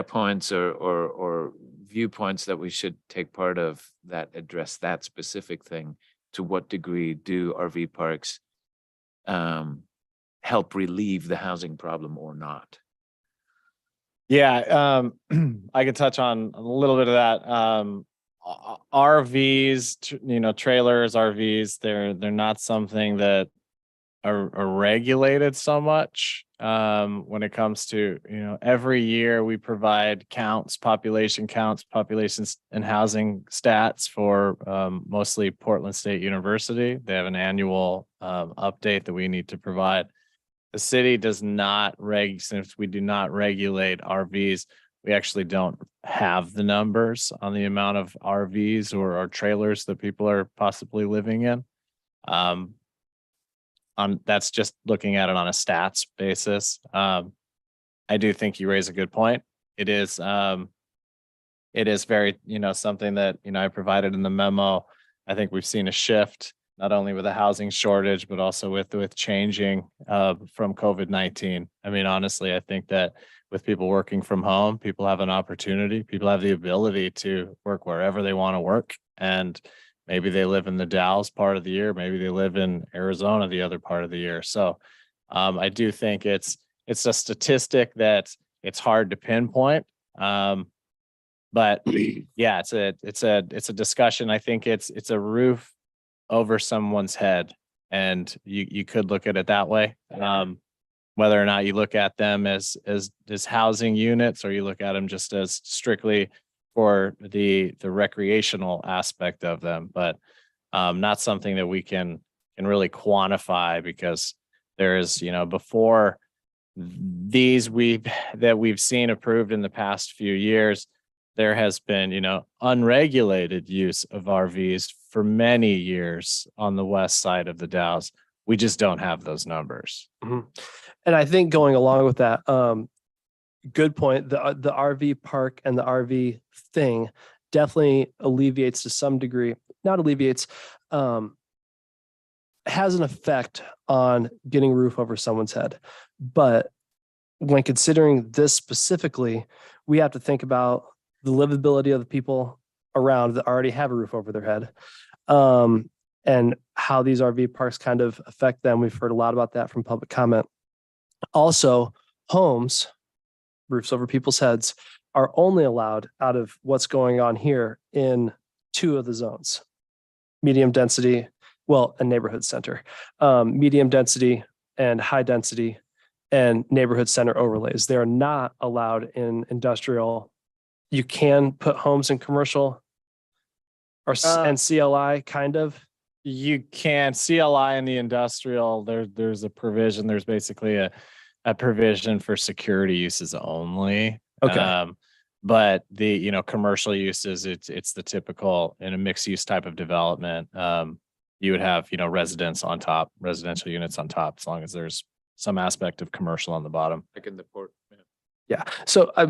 points or viewpoints that we should take part of that address that specific thing. To what degree do RV parks help relieve the housing problem or not? Yeah, I could touch on a little bit of that. RVs, trailers, RVs, they're not something that are regulated so much. When it comes to, every year we provide populations and housing stats for mostly Portland State University. They have an annual update that we need to provide. The city does not since we do not regulate RVs, we actually don't have the numbers on the amount of RVs or trailers that people are possibly living in. That's just looking at it on a stats basis. I do think you raise a good point. It is very, something that, I provided in the memo. I think we've seen a shift, not only with the housing shortage, but also with changing from COVID-19. I mean, honestly, I think that with people working from home, people have an opportunity, people have the ability to work wherever they want to work. And maybe they live in the Dalles part of the year, maybe they live in Arizona the other part of the year. So I do think it's a statistic that it's hard to pinpoint. But yeah, it's a discussion. I think it's a roof over someone's head, and you could look at it that way. Whether or not you look at them as housing units, or you look at them just as strictly for the recreational aspect of them, but not something that we can can really quantify, because there is, before these we've seen approved in the past few years, there has been, unregulated use of RVs for many years on the west side of the Dalles. We just don't have those numbers. Mhm. And I think going along with that, good point. The RV park and the RV thing definitely alleviates to some degree, not alleviates, has an effect on getting a roof over someone's head. But when considering this specifically, we have to think about the livability of the people around that already have a roof over their head. And how these RV parks kind of affect them. We've heard a lot about that from public comment. Also, homes, roofs over people's heads, are only allowed out of what's going on here in 2 of the zones. Medium density, well, a neighborhood center, medium density and high density and neighborhood center overlays. They are not allowed in industrial. You can put homes in commercial or and CLI kind of. You can CLI in the industrial, there's a provision, there's basically a provision for security uses only. Okay. But the, commercial uses, it's the typical in a mixed use type of development. You would have, residential units on top, as long as there's some aspect of commercial on the bottom. Like in the port. Yeah. So I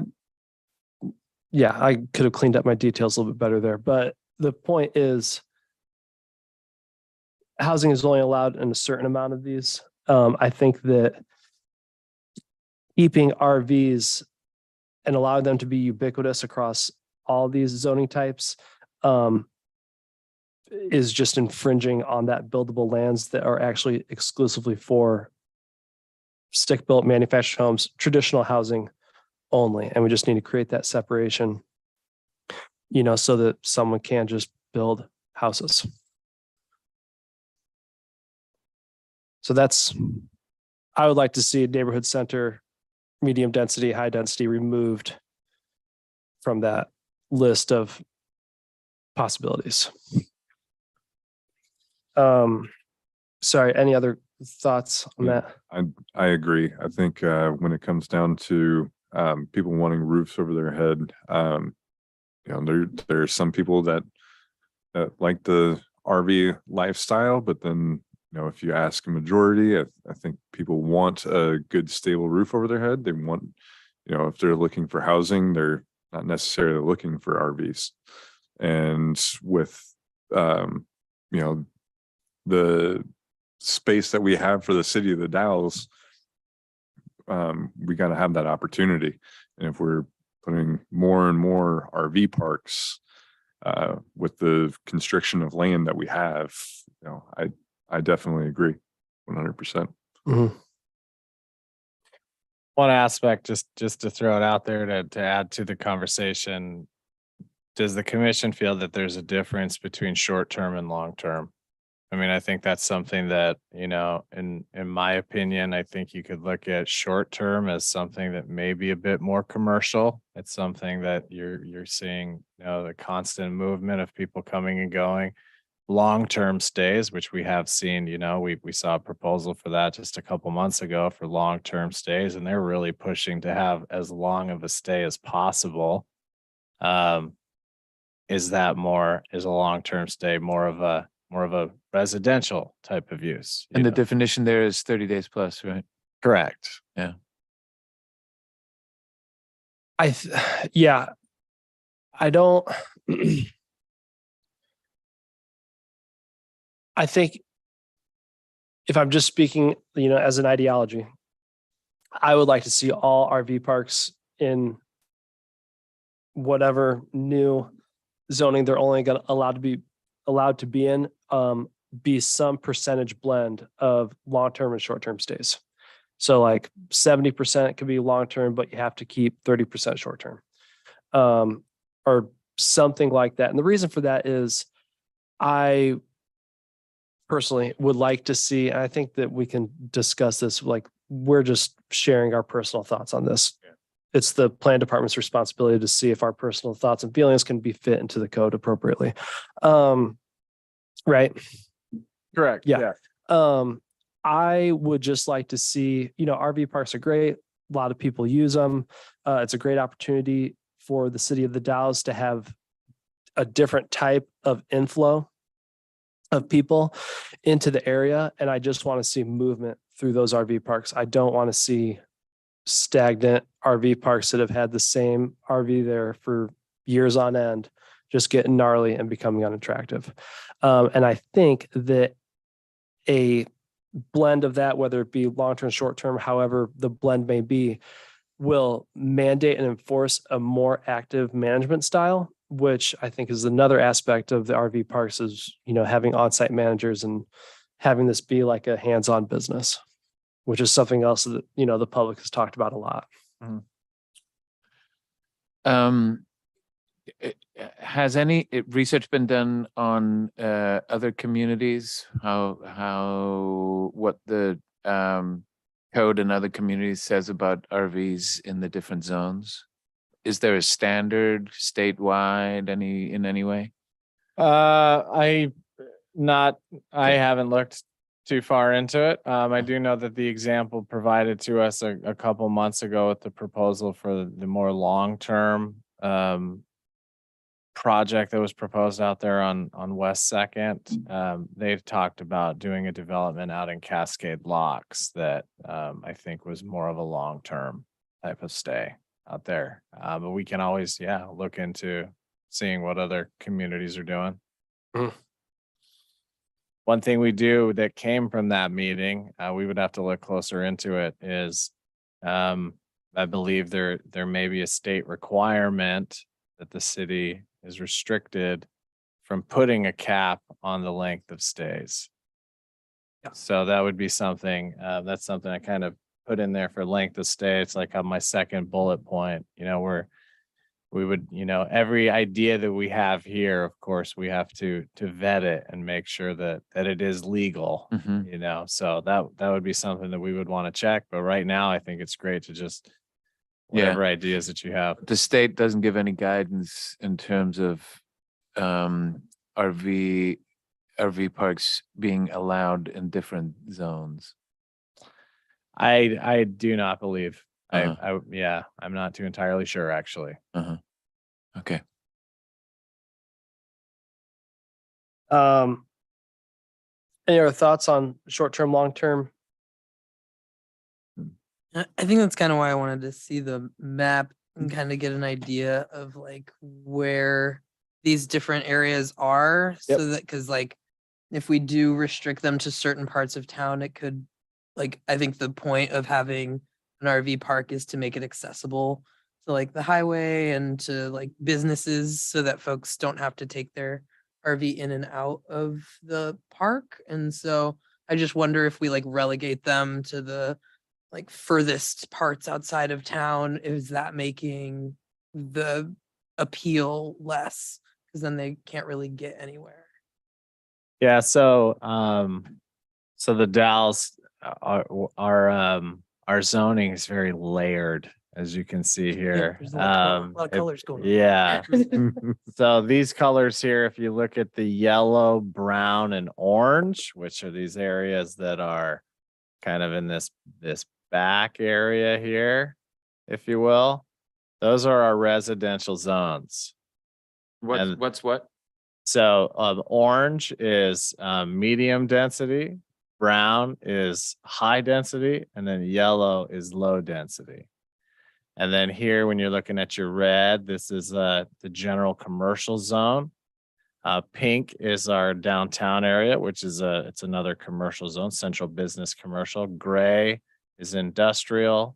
could have cleaned up my details a little bit better there, but the point is, housing is only allowed in a certain amount of these. I think that keeping RVs and allowing them to be ubiquitous across all these zoning types is just infringing on that buildable lands that are actually exclusively for stick-built manufactured homes, traditional housing only. And we just need to create that separation, so that someone can just build houses. So I would like to see a neighborhood center, medium density, high density removed from that list of possibilities. Sorry, any other thoughts on Yeah. that? I agree. I think when it comes down to people wanting roofs over their head, there are some people that like the RV lifestyle, but then if you ask a majority, I think people want a good stable roof over their head. They want, if they're looking for housing, they're not necessarily looking for RVs. And with the space that we have for the city of the Dalles, we got to have that opportunity. And if we're putting more and more RV parks with the constriction of land that we have, I definitely agree 100%. Mm-hmm. One aspect, just to throw it out there to add to the conversation, does the commission feel that there's a difference between short-term and long-term? I mean, I think that's something that, in my opinion, I think you could look at short-term as something that may be a bit more commercial. It's something that you're seeing, the constant movement of people coming and going. Long-term stays, which we have seen, we saw a proposal for that just a couple months ago for long-term stays, and they're really pushing to have as long of a stay as possible. Is a long-term stay more of a residential type of use? And the definition there is 30 days plus, right? Correct. Yeah. I don't. I think if I'm just speaking, as an ideology, I would like to see all RV parks in whatever new zoning they're only allowed to be in, be some percentage blend of long-term and short-term stays. So like 70% could be long-term, but you have to keep 30% short-term, or something like that. And the reason for that is I personally would like to see, and I think that we can discuss this, like we're just sharing our personal thoughts on this. Yeah. It's the plan department's responsibility to see if our personal thoughts and feelings can be fit into the code appropriately. Right. Correct. Yeah. I would just like to see, RV parks are great. A lot of people use them. It's a great opportunity for the city of the Dalles to have a different type of inflow of people into the area. And I just want to see movement through those RV parks. I don't want to see stagnant RV parks that have had the same RV there for years on end, just getting gnarly and becoming unattractive. And I think that a blend of that, whether it be long-term, short-term, however the blend may be, will mandate and enforce a more active management style, which I think is another aspect of the RV parks is, having on-site managers and having this be like a hands-on business, which is something else that, the public has talked about a lot. Has any research been done on other communities? What the code in other communities says about RVs in the different zones? Is there a standard statewide in any way? I haven't looked too far into it. I do know that the example provided to us a couple months ago with the proposal for the more long-term project that was proposed out there on West Second. They've talked about doing a development out in Cascade Locks that I think was more of a long-term type of stay out there. But we can always, look into seeing what other communities are doing. One thing we do that came from that meeting, we would have to look closer into it, is I believe there may be a state requirement that the city is restricted from putting a cap on the length of stays. So that would be something, that's something I kind of put in there for length of stay. It's like on my second bullet point, we would, every idea that we have here, of course, we have to vet it and make sure that it is legal, so that would be something that we would want to check. But right now, I think it's great to just whatever ideas that you have. The state doesn't give any guidance in terms of RV parks being allowed in different zones. I do not believe. I'm not too entirely sure actually. Okay. Any other thoughts on short-term, long-term? I think that's kind of why I wanted to see the map and kind of get an idea of like where these different areas are. Yep. So that, because like if we do restrict them to certain parts of town, it could, like, I think the point of having an RV park is to make it accessible to like the highway and to like businesses so that folks don't have to take their RV in and out of the park. And so I just wonder if we like relegate them to the like furthest parts outside of town, is that making the appeal less? Because then they can't really get anywhere. Yeah, so the Dalles, our zoning is very layered, as you can see here. There's a lot of colors going on. Yeah. So these colors here, if you look at the yellow, brown, and orange, which are these areas that are kind of in this back area here, if you will, those are our residential zones. What's what? So orange is medium density, brown is high density, and then yellow is low density. And then here, when you're looking at your red, this is the general commercial zone. Pink is our downtown area, which is it's another commercial zone, central business commercial. Gray is industrial.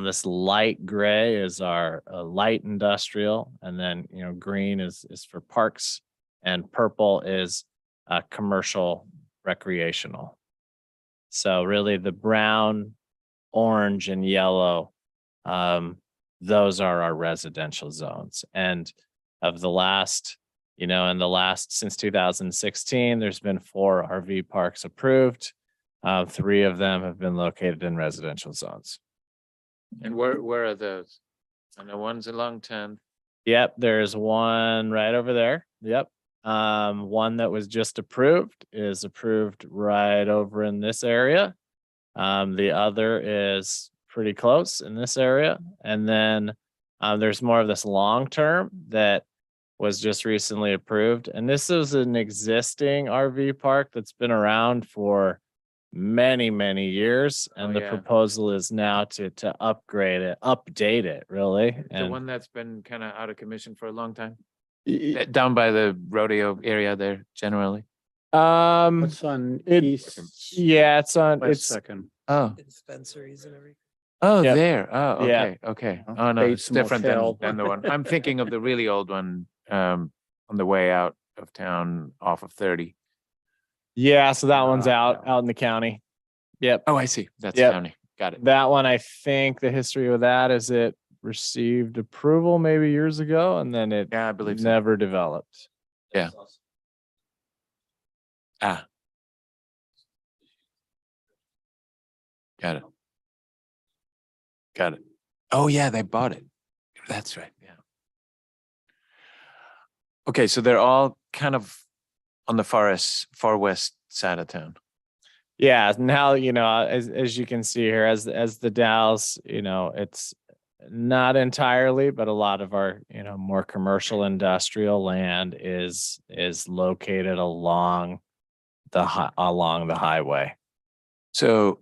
This light gray is our light industrial, and then green is for parks, and purple is commercial recreational. So really, the brown, orange, and yellow, those are our residential zones. And of the last, since 2016, there's been 4 RV parks approved. 3 of them have been located in residential zones. And where are those? I know one's along 10th. Yep, there's one right over there. Yep. One that was just approved is approved right over in this area. The other is pretty close in this area. And then there's more of this long term that was just recently approved. And this is an existing RV park that's been around for many, many years. And the yeah. proposal is now to upgrade it, update it really. The And one that's been kind of out of commission for a long time, down by the rodeo area there generally. What's on it- east? yeah, it's on, West it's, Second. Oh, Dispensaries and everything. oh, Yep. there. Oh, Yeah. okay, okay. Oh, Oh, no, it's Bates different Motel. than the one. I'm thinking of the really old one, on the way out of town off of 30. yeah, so that one's Ah, out, that one. out in the county. Yep. Oh, I see. That's Yep. county. Got it. That one, I think the history of that is it received approval maybe years ago and then it Yeah, I believe so. never developed. Yeah. Ah. Got it. Got it. Oh, yeah, they bought it. That's right, yeah. Okay, so they're all kind of on the far west side of town. Yeah, now, as you can see here, as the Dalles, it's not entirely, but a lot of our, more commercial industrial land is located along the highway. So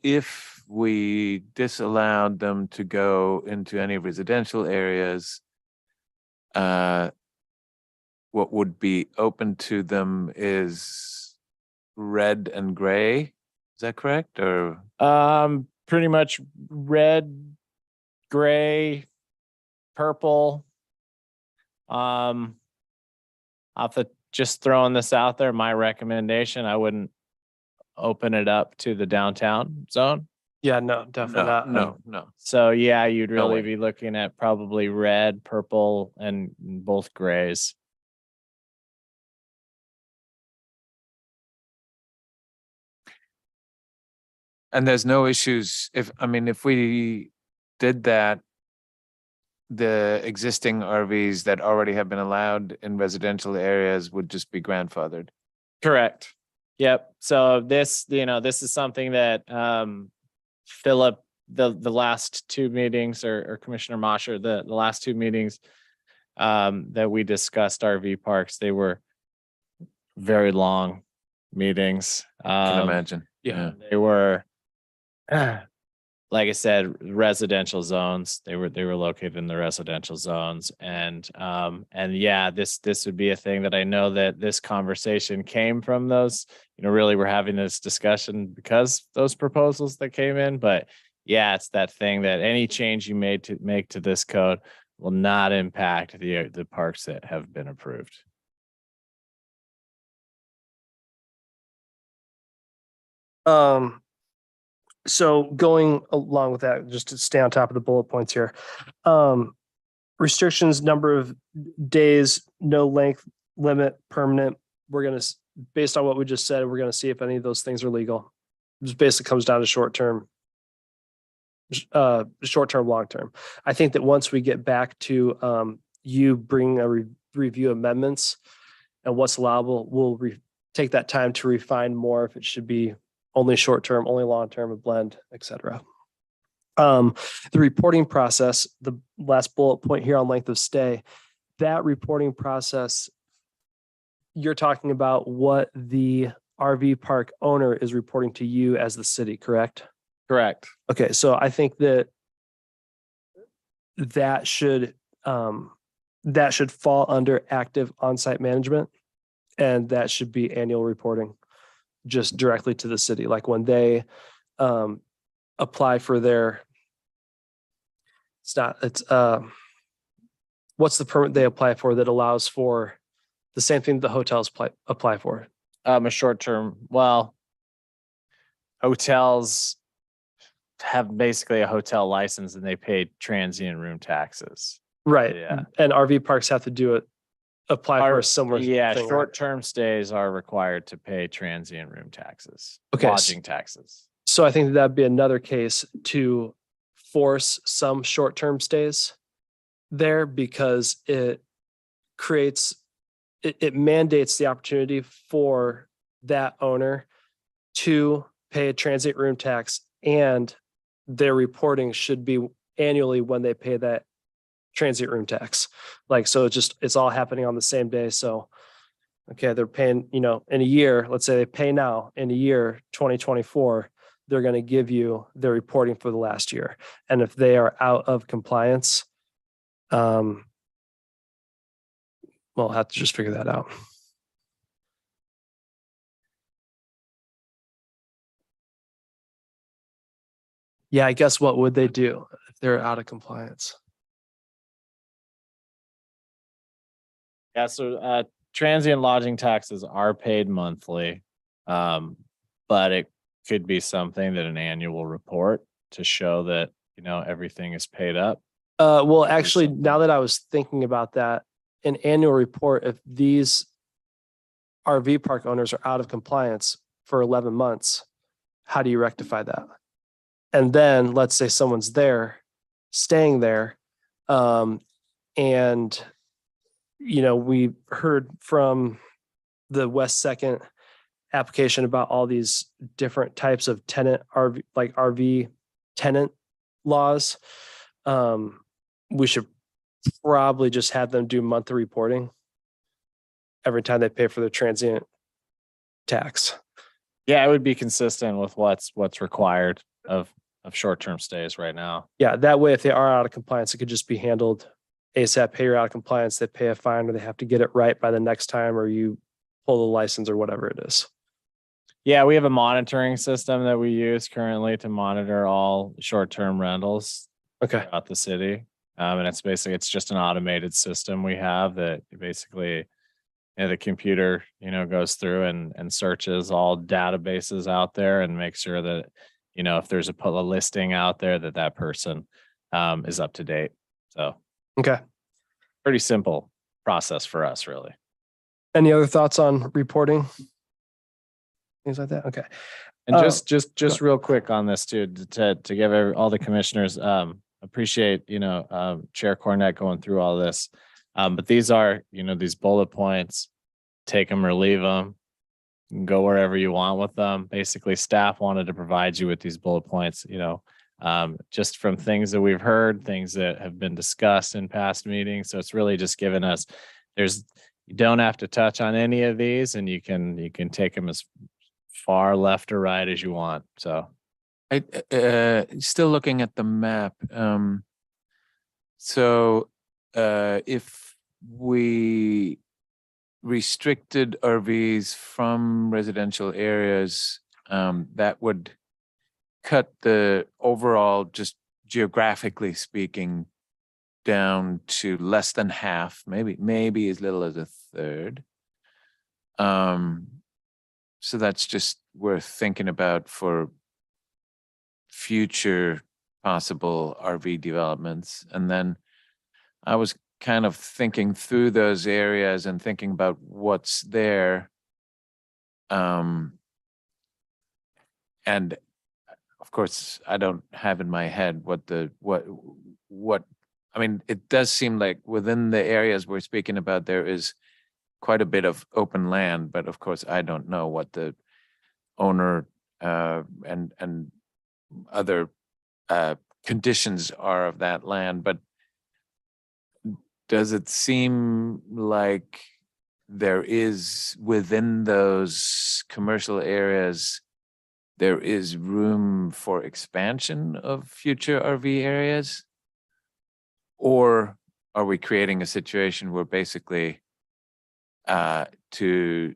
if we disallowed them to go into any residential areas, what would be open to them is red and gray. Is that correct? Or Pretty much red, gray, purple. Just throwing this out there, my recommendation, I wouldn't open it up to the downtown zone. Yeah, no, definitely not. no. So yeah, you'd No really way. be looking at probably red, purple, and both grays. And there's no issues if we did that, the existing RVs that already have been allowed in residential areas would just be grandfathered. Correct. Yep. So this is something that Philip, the last two meetings, or Commissioner Mosher, the last two meetings that we discussed RV parks, they were very long meetings. Can imagine. Yeah, they were, like I said, residential zones. They were located in the residential zones, and yeah, this would be a thing that I know that this conversation came from those. Really, we're having this discussion because those proposals that came in. But yeah, it's that thing that any change you make to this code will not impact the parks that have been approved. So going along with that, just to stay on top of the bullet points here. Restrictions, number of days, no length limit, permanent. We're gonna, based on what we just said, we're gonna see if any of those things are legal. Just basically comes down to short term, long term. I think that once we get back to you bring a review amendments and what's allowable, we'll take that time to refine more if it should be only short term, only long term, a blend, et cetera. The reporting process, the last bullet point here on length of stay, that reporting process, you're talking about what the RV park owner is reporting to you as the city, correct? Correct. Okay, so I think that should fall under active on-site management, and that should be annual reporting just directly to the city. Like when they apply for their, what's the permit they apply for that allows for the same thing the hotels apply for? A short term, well, hotels have basically a hotel license and they pay transient room taxes. Right. Yeah. And RV parks have to do it, apply for a similar. Yeah, thing, right? short-term stays are required to pay transient room taxes, Okay, lodging taxes. So I think that'd be another case to force some short-term stays there because it creates it mandates the opportunity for that owner to pay a transient room tax, and their reporting should be annually when they pay that transient room tax. Like, so it's all happening on the same day. So, okay, they're paying, in a year, let's say they pay now, in a year, 2024, they're going to give you their reporting for the last year. And if they are out of compliance, we'll have to just figure that out. Yeah, I guess what would they do if they're out of compliance? Yeah, so transient lodging taxes are paid monthly. But it could be something that an annual report to show that, everything is paid up. Well, actually, now that I was thinking about that, an annual report, if these RV park owners are out of compliance for 11 months, how do you rectify that? And then let's say someone's there, staying there, and we heard from the West Second application about all these different types of tenant RV tenant laws. We should probably just have them do monthly reporting every time they pay for their transient tax. Yeah, it would be consistent with what's required of short-term stays right now. Yeah, that way, if they are out of compliance, it could just be handled ASAP. Hey, you're out of compliance, they pay a fine, or they have to get it right by the next time, or you pull the license or whatever it is. Yeah, we have a monitoring system that we use currently to monitor all short-term rentals Okay. throughout the city. And it's just an automated system we have that basically, the computer, goes through and searches all databases out there and makes sure that, if there's a listing out there, that person is up to date. So Okay. pretty simple process for us, really. Any other thoughts on reporting? Things like that? Okay. And Oh, just real quick on this too, to give all the commissioners, appreciate, Chair Cornett going through all this. But these are, these bullet points, take them or leave them, go wherever you want with them. Basically, staff wanted to provide you with these bullet points, just from things that we've heard, things that have been discussed in past meetings. So it's really just given us, you don't have to touch on any of these, and you can take them as far left or right as you want. So I still looking at the map. So if we restricted RVs from residential areas, that would cut the overall, just geographically speaking, down to less than half, maybe as little as a third. So that's just worth thinking about for future possible RV developments. And then I was kind of thinking through those areas and thinking about what's there. And of course, I don't have in my head what I mean, it does seem like within the areas we're speaking about, there is quite a bit of open land, but of course, I don't know what the owner and other conditions are of that land. But does it seem like there is, within those commercial areas, there is room for expansion of future RV areas? Or are we creating a situation where basically to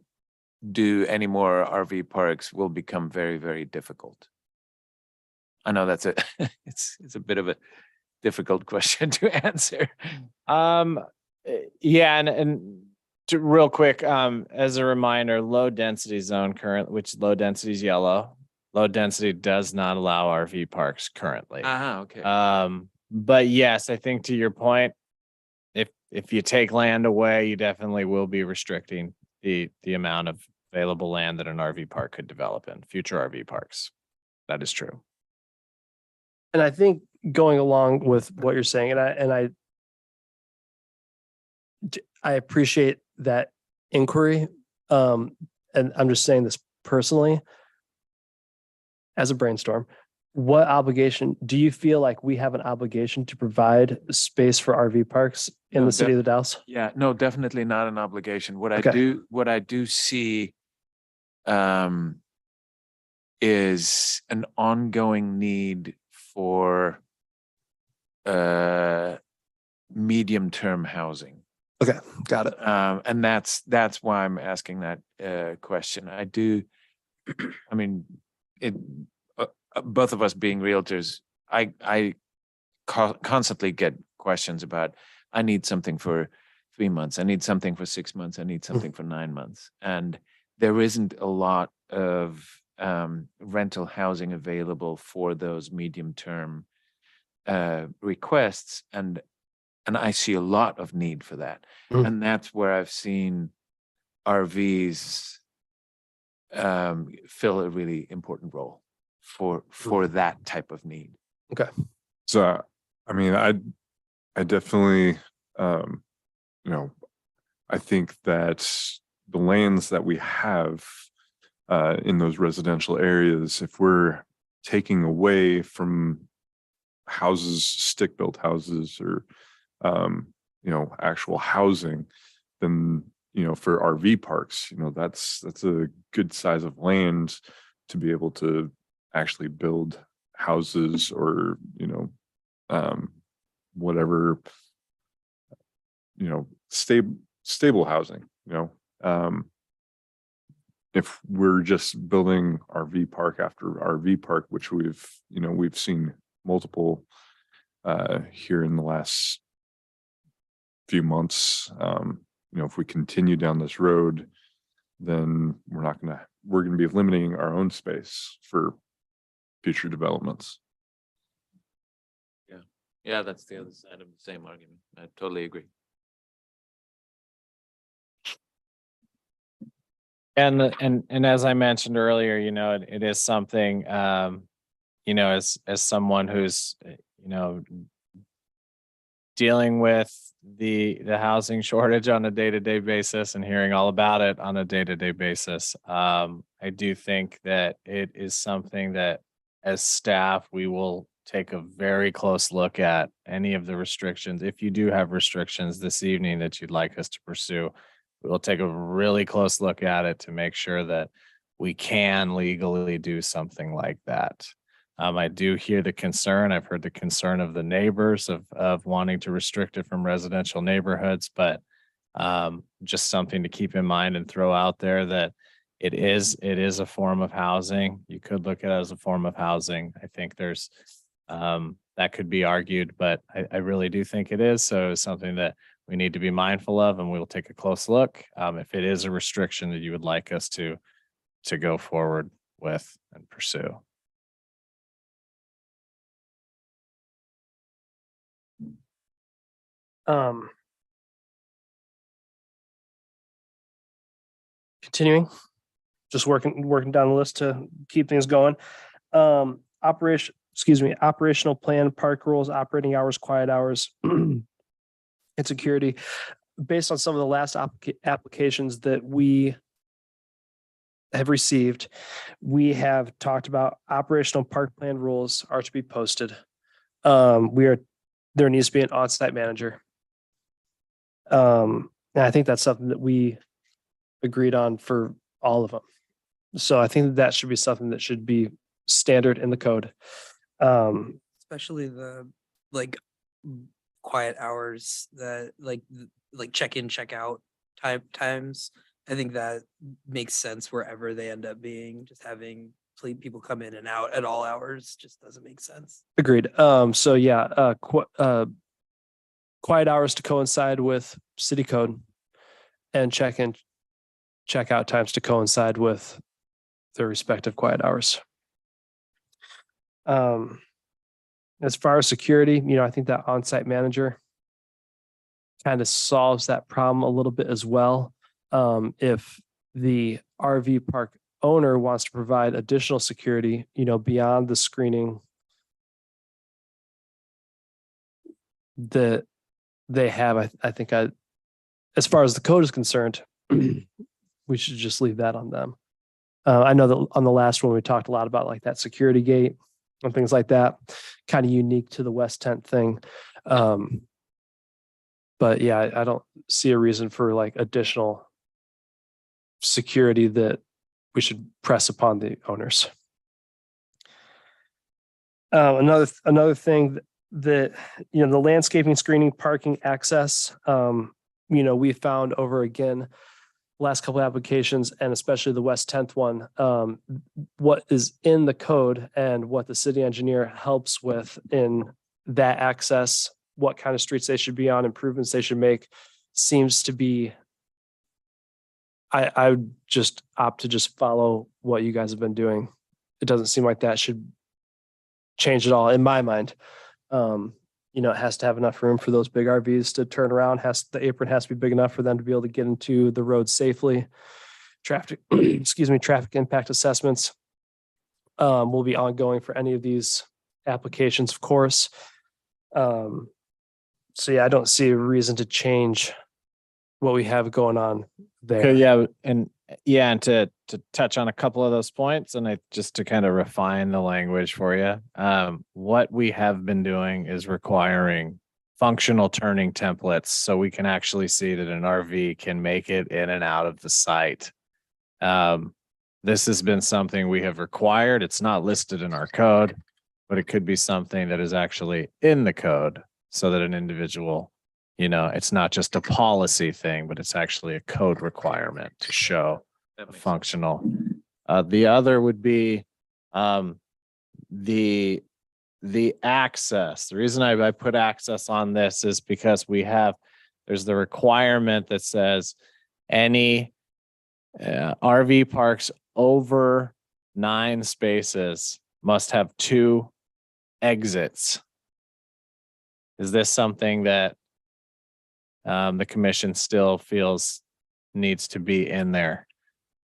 do any more RV parks will become very, very difficult? I know that's it's a bit of a difficult question to answer. Yeah, and real quick, as a reminder, low density zone which low density is yellow. Low density does not allow RV parks currently. Okay. But yes, I think to your point, if you take land away, you definitely will be restricting the amount of available land that an RV park could develop in future RV parks. That is true. And I think going along with what you're saying, and I appreciate that inquiry. And I'm just saying this personally as a brainstorm. What obligation, do you feel like we have an obligation to provide space for RV parks in No, the city of the Dalles? Yeah, no, definitely not an obligation. Okay. What I do see is an ongoing need for medium-term housing. Okay, got it. And that's why I'm asking that question. I mean, both of us being realtors, I constantly get questions about, I need something for 3 months, I need something for 6 months, I need something for 9 months. And there isn't a lot of rental housing available for those medium-term requests. And I see a lot of need for that. And that's where I've seen RVs fill a really important role for that type of need. Okay. So, I mean, I definitely, you know, I think that the lands that we have in those residential areas, if we're taking away from houses, stick-built houses, or you know, actual housing, then, you know, for RV parks, you know, that's a good size of land to be able to actually build houses, or, you know, whatever, you know, stable housing, you know. If we're just building RV park after RV park, which we've seen multiple here in the last few months, you know, if we continue down this road, then we're going to be limiting our own space for future developments. Yeah, that's the other side of the same argument. I totally agree. And as I mentioned earlier, you know, it is something, you know, as someone who's, you know, dealing with the housing shortage on a day-to-day basis and hearing all about it on a day-to-day basis. I do think that it is something that as staff, we will take a very close look at any of the restrictions. If you do have restrictions this evening that you'd like us to pursue, we'll take a really close look at it to make sure that we can legally do something like that. I do hear the concern. I've heard the concern of the neighbors of wanting to restrict it from residential neighborhoods, but just something to keep in mind and throw out there that it is a form of housing. You could look at it as a form of housing. I think there's that could be argued, but I really do think it is. So it's something that we need to be mindful of, and we'll take a close look if it is a restriction that you would like us to go forward with and pursue. Continuing, just working down the list to keep things going. Operational plan, park rules, operating hours, quiet hours, and security. Based on some of the last applications that we have received, we have talked about operational park plan rules are to be posted. There needs to be an on-site manager. And I think that's something that we agreed on for all of them. So I think that should be something that should be standard in the code. Especially the like quiet hours that like check in, check out times. I think that makes sense wherever they end up being. Just having people come in and out at all hours just doesn't make sense. Agreed. So yeah, quiet hours to coincide with city code, and check in, check out times to coincide with their respective quiet hours. As far as security, you know, I think that on-site manager kind of solves that problem a little bit as well. If the RV park owner wants to provide additional security, you know, beyond the screening that they have, I think as far as the code is concerned, we should just leave that on them. I know that on the last one, we talked a lot about like that security gate and things like that, kind of unique to the West Tent thing. But yeah, I don't see a reason for like additional security that we should press upon the owners. Another thing that, you know, the landscaping, screening, parking, access, you know, we found over again, last couple applications and especially the West 10th one, what is in the code and what the city engineer helps with in that access, what kind of streets they should be on, improvements they should make, seems to be, I would just opt to just follow what you guys have been doing. It doesn't seem like that should change at all in my mind. You know, it has to have enough room for those big RVs to turn around. The apron has to be big enough for them to be able to get into the road safely. Traffic, excuse me, traffic impact assessments will be ongoing for any of these applications, of course. So yeah, I don't see a reason to change what we have going on there. Okay, and to touch on a couple of those points, and just to kind of refine the language for you, what we have been doing is requiring functional turning templates so we can actually see that an RV can make it in and out of the site. This has been something we have required. It's not listed in our code, but it could be something that is actually in the code so that an individual, you know, it's not just a policy thing, but it's actually a code requirement to show functional. The other would be the access. The reason I put access on this is because there's the requirement that says any RV parks over 9 spaces must have 2 exits. Is this something that the commission still feels needs to be in there?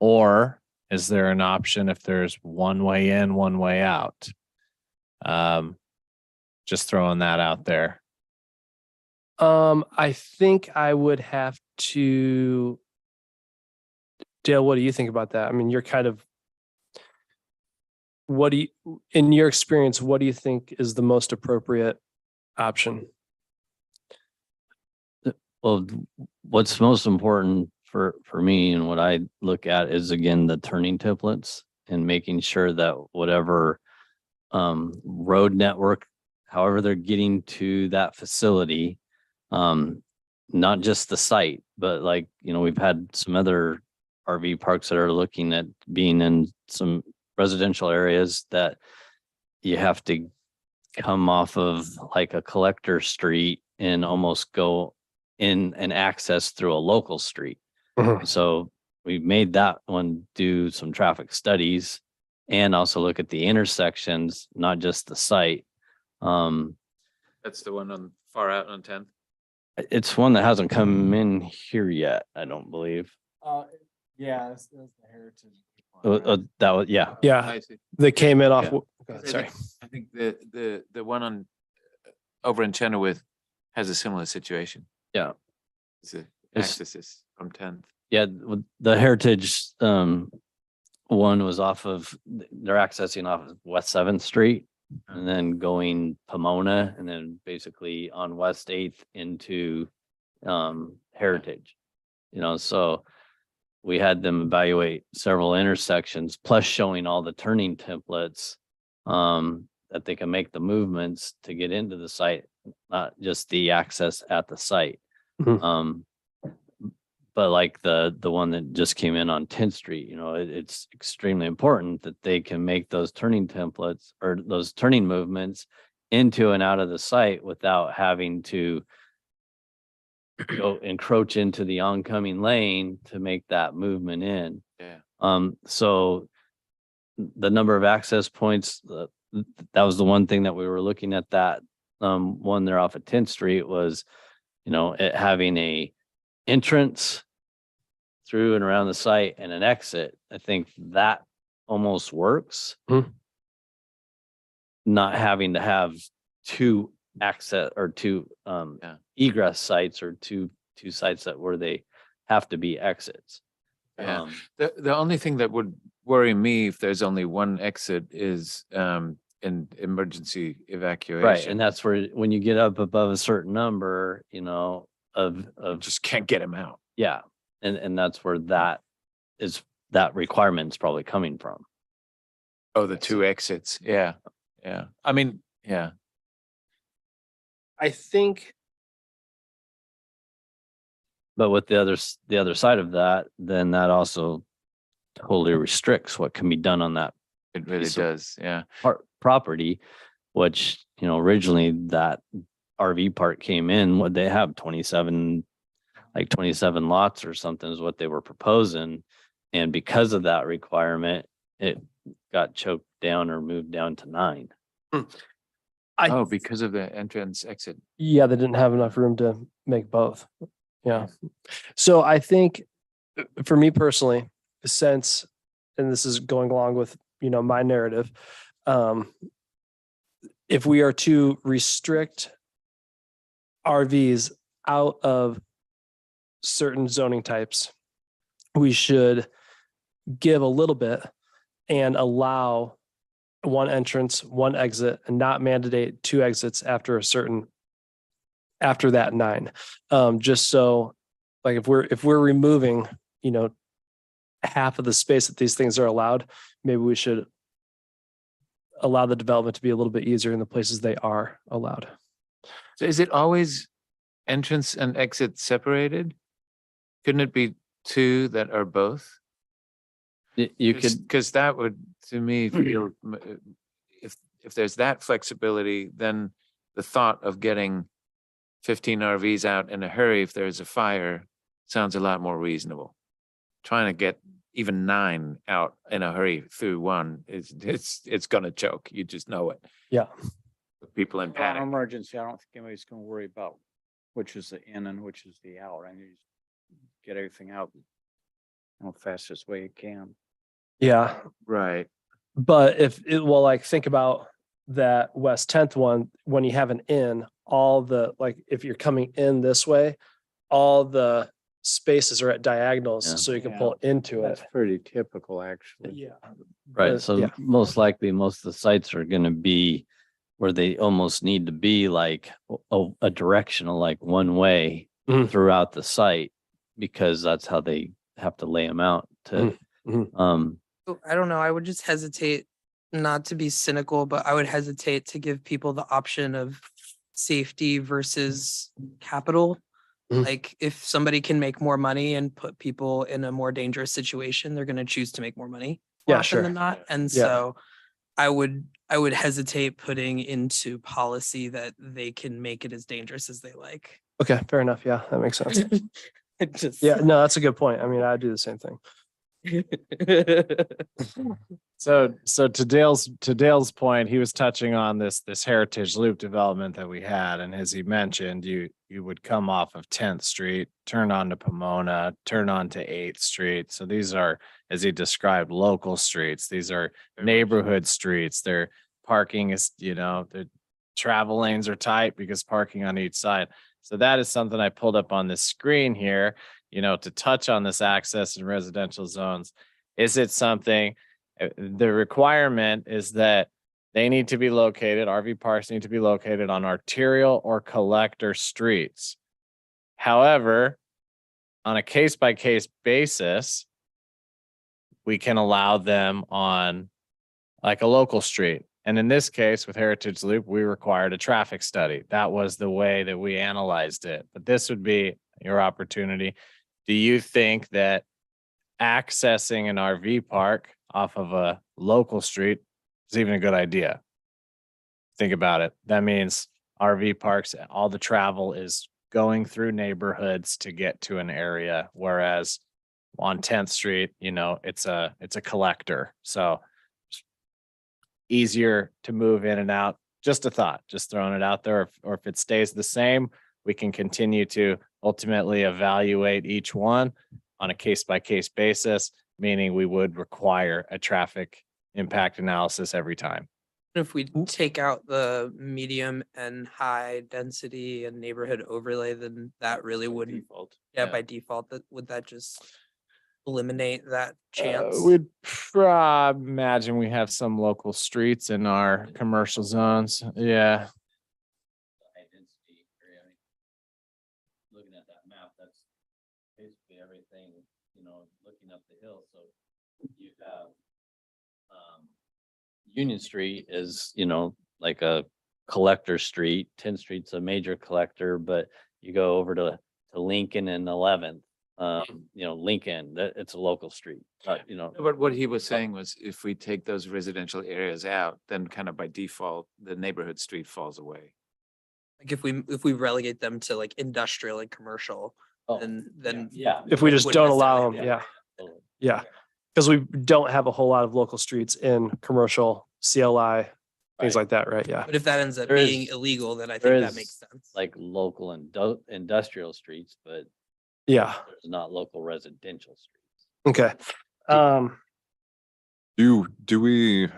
Or is there an option if there's one way in, one way out? Just throwing that out there. I think I would have to, Dale, what do you think about that? I mean, you're kind of, in your experience, what do you think is the most appropriate option? Well, what's most important for me and what I look at is again, the turning templates and making sure that whatever road network, however they're getting to that facility, not just the site, but like, you know, we've had some other RV parks that are looking at being in some residential areas that you have to come off of like a collector street and almost go in and access through a local street. So we made that one do some traffic studies and also look at the intersections, not just the site. That's the one on far out on 10th. It's one that hasn't come in here yet, I don't believe. Yeah, that's the heritage. That was, yeah. Yeah, I see. they came in off, Yeah. go ahead, sorry. I think the one on over in Chenoweth has a similar situation. Yeah. The It's- access is from 10th. Yeah, the Heritage one was off of, they're accessing off of West 7th Street and then going Pomona and then basically on West 8th into Heritage. You know, so we had them evaluate several intersections plus showing all the turning templates that they can make the movements to get into the site, not just the access at the site. But like the one that just came in on 10th Street, you know, it's extremely important that they can make those turning templates or those turning movements into and out of the site without having to go encroach into the oncoming lane to make that movement in. Yeah. So the number of access points, that was the one thing that we were looking at, that one there off of 10th Street was, you know, it having a entrance through and around the site and an exit. I think that almost works. Not having to have 2 access or 2 egress sites or two sites that where they have to be exits. Yeah. Um, The only thing that would worry me if there's only one exit is in emergency Right, evacuation. and that's where, when you get up above a certain number, of Just can't get them out. yeah, and that's where that requirement's probably coming from. Oh, the two exits. Yeah. Yeah. I mean, yeah. I think, But with the other side of that, then that also totally restricts what can be done on that It really So- does. Yeah. property, which, originally that RV park came in, what they have 27 lots or something is what they were proposing. And because of that requirement, it got choked down or moved down to 9. Oh, because of the entrance exit. yeah, they didn't have enough room to make both. Yeah. So I think for me personally, since, and this is going along with, my narrative, if we are to restrict RVs out of certain zoning types, we should give a little bit and allow one entrance, one exit, and not mandate 2 exits after that 9. Just so, like, if we're removing, half of the space that these things are allowed, maybe we should allow the development to be a little bit easier in the places they are allowed. So is it always entrance and exit separated? Couldn't it be 2 that are both? You could, Because that would, to me, feel, if there's that flexibility, then the thought of getting 15 RVs out in a hurry if there's a fire sounds a lot more reasonable. Trying to get even 9 out in a hurry through one it's gonna choke. You just know it. Yeah. People in On panic. emergency, I don't think anybody's gonna worry about which is the in and which is the out. I mean, you just get everything out fastest way you can. Yeah. Right. But think about that West 10th one, when you have an in, if you're coming in this way, all the spaces are at diagonals, Yeah. so you can Yeah. pull into it. That's pretty typical, actually. Yeah. right, so yeah. most likely, most of the sites are gonna be where they almost need to be like a directional, like one way Mhm. throughout the site, because that's how they have to lay them out to, So, I don't know, I would just hesitate, not to be cynical, but I would hesitate to give people the option of safety versus capital. Mhm. Like, if somebody can make more money and put people in a more dangerous situation, they're gonna choose to make more money more Yeah, often sure. than not. And Yeah. so I would hesitate putting into policy that they can make it as dangerous as they like. Okay, fair enough. Yeah, that makes sense. It just Yeah, no, that's a good point. I mean, I'd do the same thing. So to Dale's point, he was touching on this Heritage Loop development that we had, and as he mentioned, you would come off of 10th Street, turn onto Pomona, turn onto 8th Street. So these are, as he described, local streets. These are neighborhood streets. Their parking is, the travel lanes are tight because parking on each side. So that is something I pulled up on this screen here, to touch on this access in residential zones. Is it something? The requirement is that they need to be located, RV parks need to be located on arterial or collector streets. However, on a case by case basis, we can allow them on like a local street. And in this case, with Heritage Loop, we required a traffic study. That was the way that we analyzed it. But this would be your opportunity. Do you think that accessing an RV park off of a local street is even a good idea? Think about it. That means RV parks, all the travel is going through neighborhoods to get to an area, whereas on 10th Street, it's a collector. So easier to move in and out. Just a thought, just throwing it out there. Or if it stays the same, we can continue to ultimately evaluate each one on a case by case basis, meaning we would require a traffic impact analysis every time. If we take out the medium and high density and neighborhood overlay, then that really wouldn't, yeah, by default, that would that just eliminate that chance? We'd imagine we have some local streets in our commercial zones. Yeah. high density area. I mean, looking at that map, that's basically everything, looking up the hill. So you have Union Street is, like a collector street. 10th Street's a major collector, but you go over to Lincoln and 11th, Lincoln, it's a local street. But what he was saying was if we take those residential areas out, then kind of by default, the neighborhood street falls away. Like if we relegate them to like industrial and commercial, Oh, then yeah. If we just Wouldn't don't allow them, necessarily, yeah, yeah. Because we don't have a whole lot of local streets in commercial, CLI, things Right. like that, right? Yeah. but if that ends up There is- being illegal, then I there think that is, makes sense. Like local and industrial streets, but Yeah, there's not local residential streets. okay. Do we,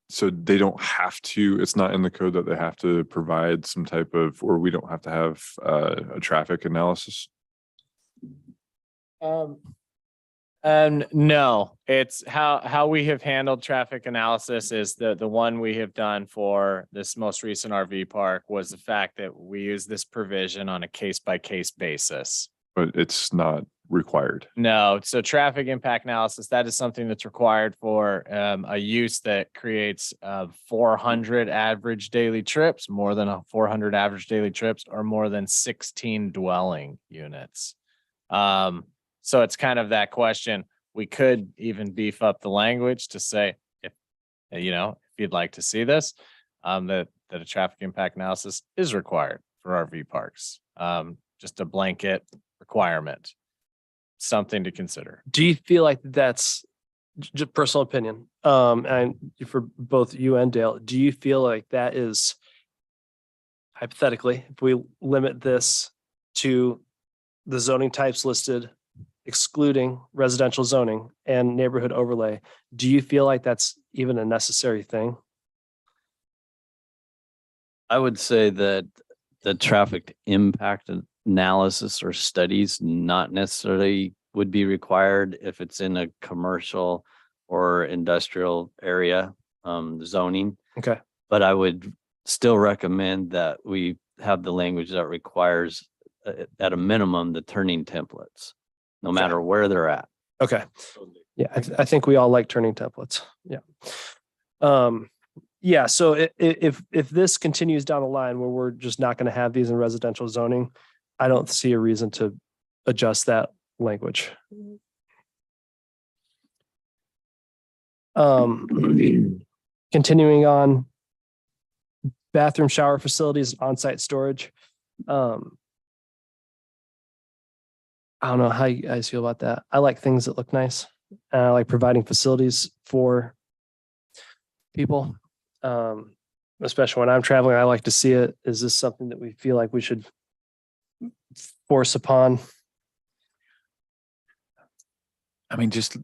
so they don't have to, it's not in the code that they have to provide some type of, or we don't have to have a traffic analysis? And no, it's how we have handled traffic analysis is the one we have done for this most recent RV park was the fact that we use this provision on a case by case basis. But it's not required. No, so traffic impact analysis, that is something that's required for a use that creates 400 average daily trips, more than 400 average daily trips, or more than 16 dwelling units. So it's kind of that question. We could even beef up the language to say, if you'd like to see this, that a traffic impact analysis is required for RV parks. Just a blanket requirement, something to consider. Do you feel like that's just personal opinion? And for both you and Dale, do you feel like that is hypothetically, if we limit this to the zoning types listed, excluding residential zoning and neighborhood overlay, do you feel like that's even a necessary thing? I would say that the traffic impact analysis or studies not necessarily would be required if it's in a commercial or industrial area, zoning. Okay. But I would still recommend that we have the language that requires at a minimum, the turning templates, no matter where they're at. Okay. Yeah, I think we all like turning templates. Yeah. Yeah, so if this continues down the line where we're just not going to have these in residential zoning, I don't see a reason to adjust that language. Continuing on, bathroom, shower facilities, on-site storage. I don't know how you guys feel about that. I like things that look nice. I like providing facilities for people. Especially when I'm traveling, I like to see it. Is this something that we feel like we should force upon? I mean, just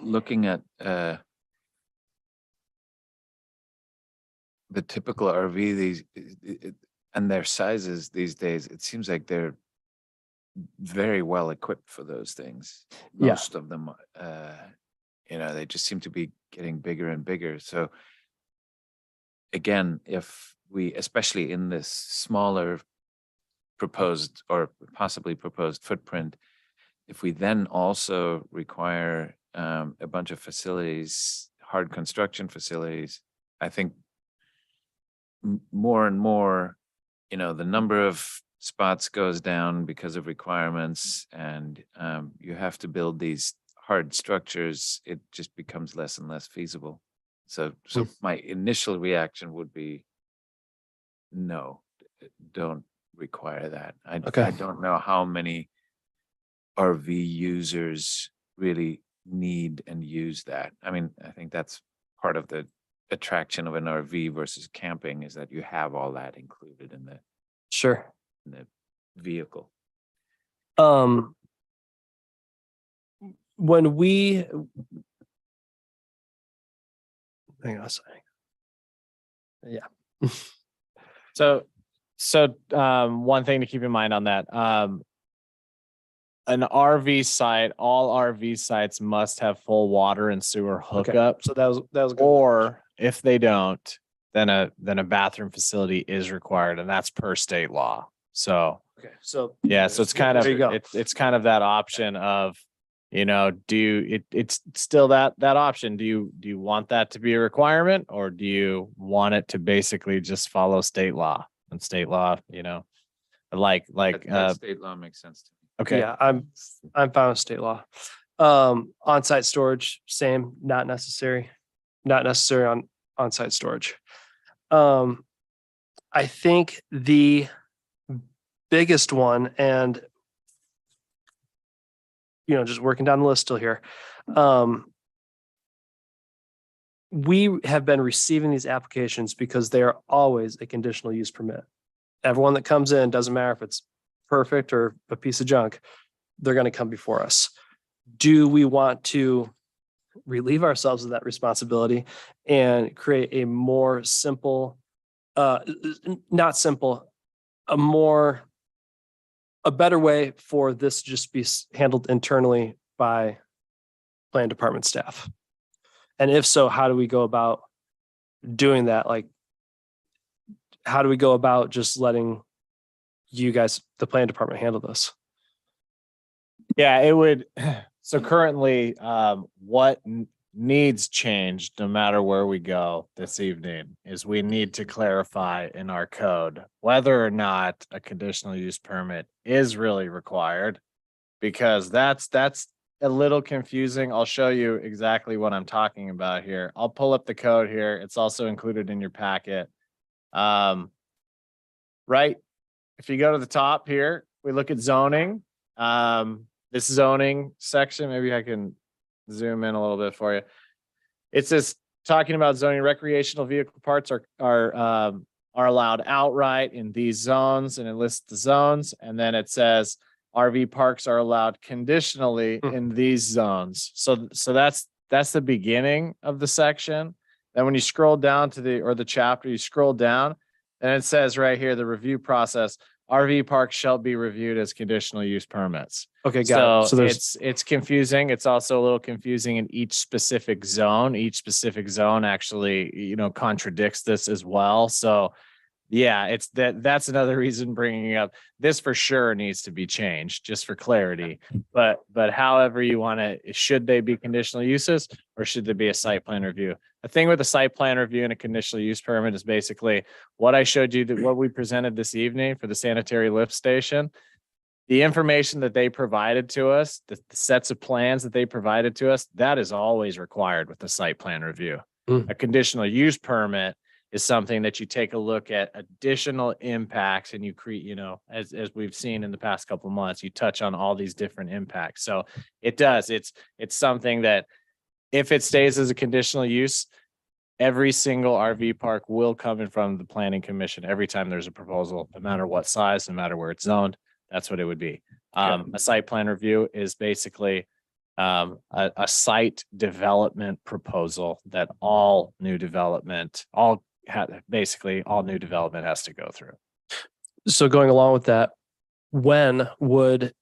looking at the typical RV and their sizes these days, it seems like they're very well equipped for those things. Yeah. Most of them, they just seem to be getting bigger and bigger. So again, if we, especially in this smaller proposed or possibly proposed footprint, if we then also require a bunch of facilities, hard construction facilities, I think more and more, the number of spots goes down because of requirements, and you have to build these hard structures. It just becomes less and less feasible. So my initial reaction would be, no, don't require that. I don't know how many RV users really need and use that. I mean, I think that's part of the attraction of an RV versus camping is that you have all that included in the Sure. vehicle. When we hang on a second. So, one thing to keep in mind on that, an RV site, all RV sites must have full water and sewer Okay, hookup. so that was good. Or if they don't, then a bathroom facility is required, and that's per state law. So, Okay, so yeah, so it's kind of, There you go. it's kind of that option of, it's still that option. Do you want that to be a requirement, or do you want it to basically just follow state law? And state law, That state law makes sense to me. okay. yeah, I'm fine with state law. On-site storage, same, not necessary on-site storage. I think the biggest one, and just working down the list still here. We have been receiving these applications because they are always a conditional use permit. Everyone that comes in, doesn't matter if it's perfect or a piece of junk, they're going to come before us. Do we want to relieve ourselves of that responsibility and create a more simple, not simple, a better way for this to just be handled internally by plan department staff? And if so, how do we go about doing that? Like, how do we go about just letting you guys, the plan department, handle this? Yeah, it would. So currently, what needs changed, no matter where we go this evening, is we need to clarify in our code whether or not a conditional use permit is really required, because that's a little confusing. I'll show you exactly what I'm talking about here. I'll pull up the code here. It's also included in your packet. Right. If you go to the top here, we look at zoning. This zoning section, maybe I can zoom in a little bit for you. It says, talking about zoning, recreational vehicle parts are allowed outright in these zones, and it lists the zones. And then it says RV parks are allowed conditionally in these zones. So that's the beginning of the section. Then when you scroll down to the chapter, you scroll down, and it says right here, the review process, RV parks shall be reviewed as conditional use permits. Okay, got it. So it's confusing. It's also a little confusing in each specific zone. Each specific zone actually, contradicts this as well. So yeah, that's another reason bringing up this for sure needs to be changed, just for clarity. But however you want to, should they be conditional uses, or should there be a site plan review? The thing with a site plan review and a conditional use permit is basically what I showed you, that what we presented this evening for the sanitary lift station. The information that they provided to us, the sets of plans that they provided to us, that is always required with the site plan review. A conditional use permit is something that you take a look at additional impacts, and you create, as we've seen in the past couple of months, you touch on all these different impacts. So it's something that if it stays as a conditional use, every single RV park will come in front of the planning commission every time there's a proposal, no matter what size, no matter where it's zoned. That's what it would be. A site plan review is basically a site development proposal that all new development has to go through. So going along with that, when would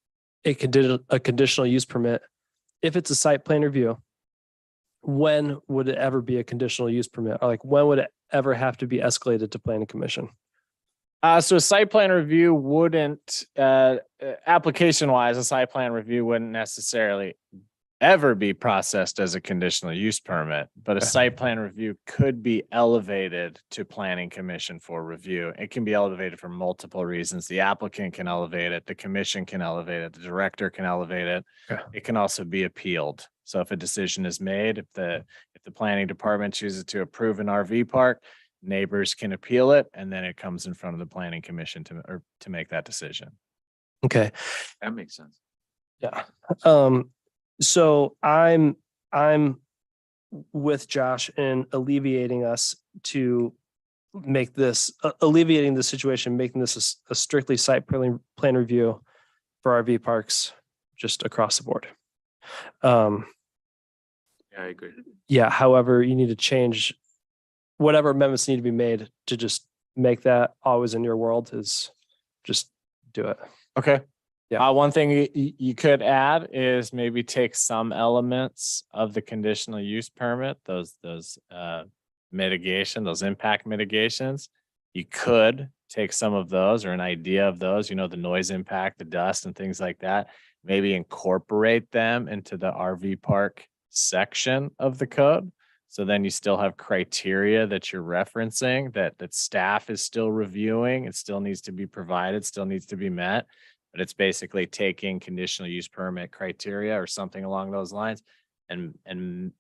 a conditional use permit, if it's a site plan review, when would it ever be a conditional use permit? Or like, when would it ever have to be escalated to planning commission? So a site plan review wouldn't, application wise, a site plan review wouldn't necessarily ever be processed as a conditional use permit, but a site plan review could be elevated to planning commission for review. It can be elevated for multiple reasons. The applicant can elevate it, the commission can elevate it, the director can elevate it. It can also be appealed. So if a decision is made, if the planning department chooses to approve an RV park, neighbors can appeal it, and then it comes in front of the planning commission to make that decision. Okay. That makes sense. Yeah. So I'm with Josh in alleviating the situation, making this a strictly site plan review for RV parks just across the board. Yeah, I agree. Yeah. However, you need to change whatever amendments need to be made to just make that always in your world is just do it. Okay. Yeah. One thing you could add is maybe take some elements of the conditional use permit, those mitigation, those impact mitigations. You could take some of those or an idea of those, you know, the noise impact, the dust and things like that, maybe incorporate them into the RV park section of the code. So then you still have criteria that you're referencing that staff is still reviewing. It still needs to be provided, still needs to be met. But it's basically taking conditional use permit criteria or something along those lines and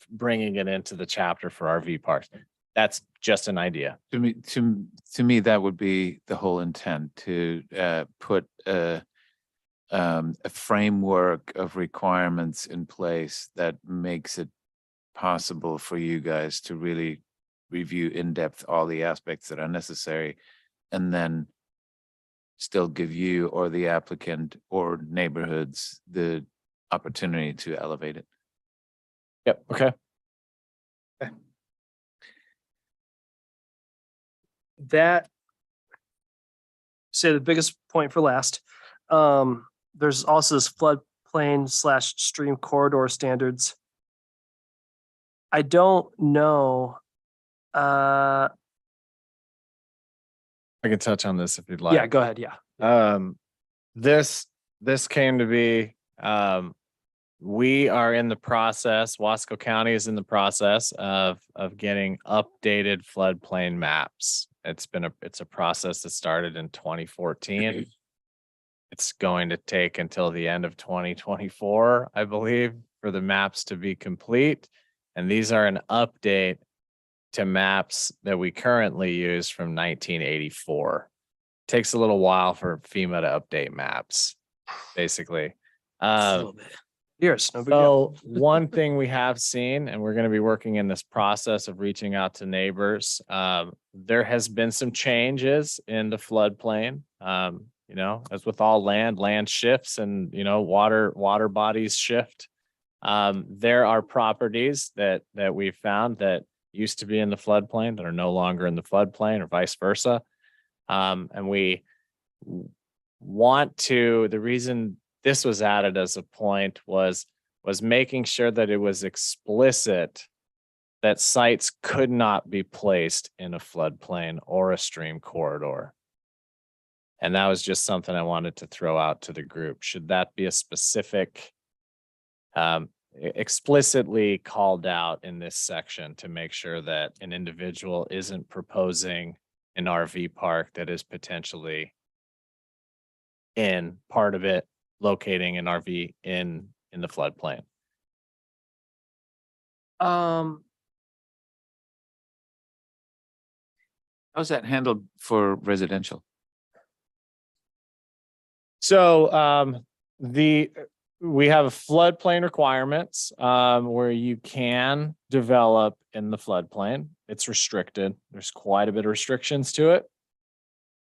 bringing it into the chapter for RV parks. That's just an idea. To me, that would be the whole intent, to put a framework of requirements in place that makes it possible for you guys to really review in depth all the aspects that are necessary, and then still give you or the applicant or neighborhoods the opportunity to elevate it. Yep. Okay. That say the biggest point for last. There's also this floodplain / stream corridor standards. I don't know. I can touch on this if you'd like. Yeah, go ahead. Yeah. This came to be, we are in the process, Wasco County is in the process of getting updated floodplain maps. It's a process that started in 2014. It's going to take until the end of 2024, I believe, for the maps to be complete. And these are an update to maps that we currently use from 1984. Takes a little while for FEMA to update maps, basically. A little bit. Years. No big deal. So one thing we have seen, and we're going to be working in this process of reaching out to neighbors, there has been some changes in the floodplain. You know, as with all land shifts and, you know, water bodies shift. There are properties that we've found that used to be in the floodplain that are no longer in the floodplain, or vice versa. And we want to, the reason this was added as a point was making sure that it was explicit that sites could not be placed in a floodplain or a stream corridor. And that was just something I wanted to throw out to the group. Should that be a specific, explicitly called out in this section to make sure that an individual isn't proposing an RV park that is potentially in part of it, locating an RV in the floodplain? How's that handled for residential? So we have floodplain requirements where you can develop in the floodplain. It's restricted. There's quite a bit of restrictions to it.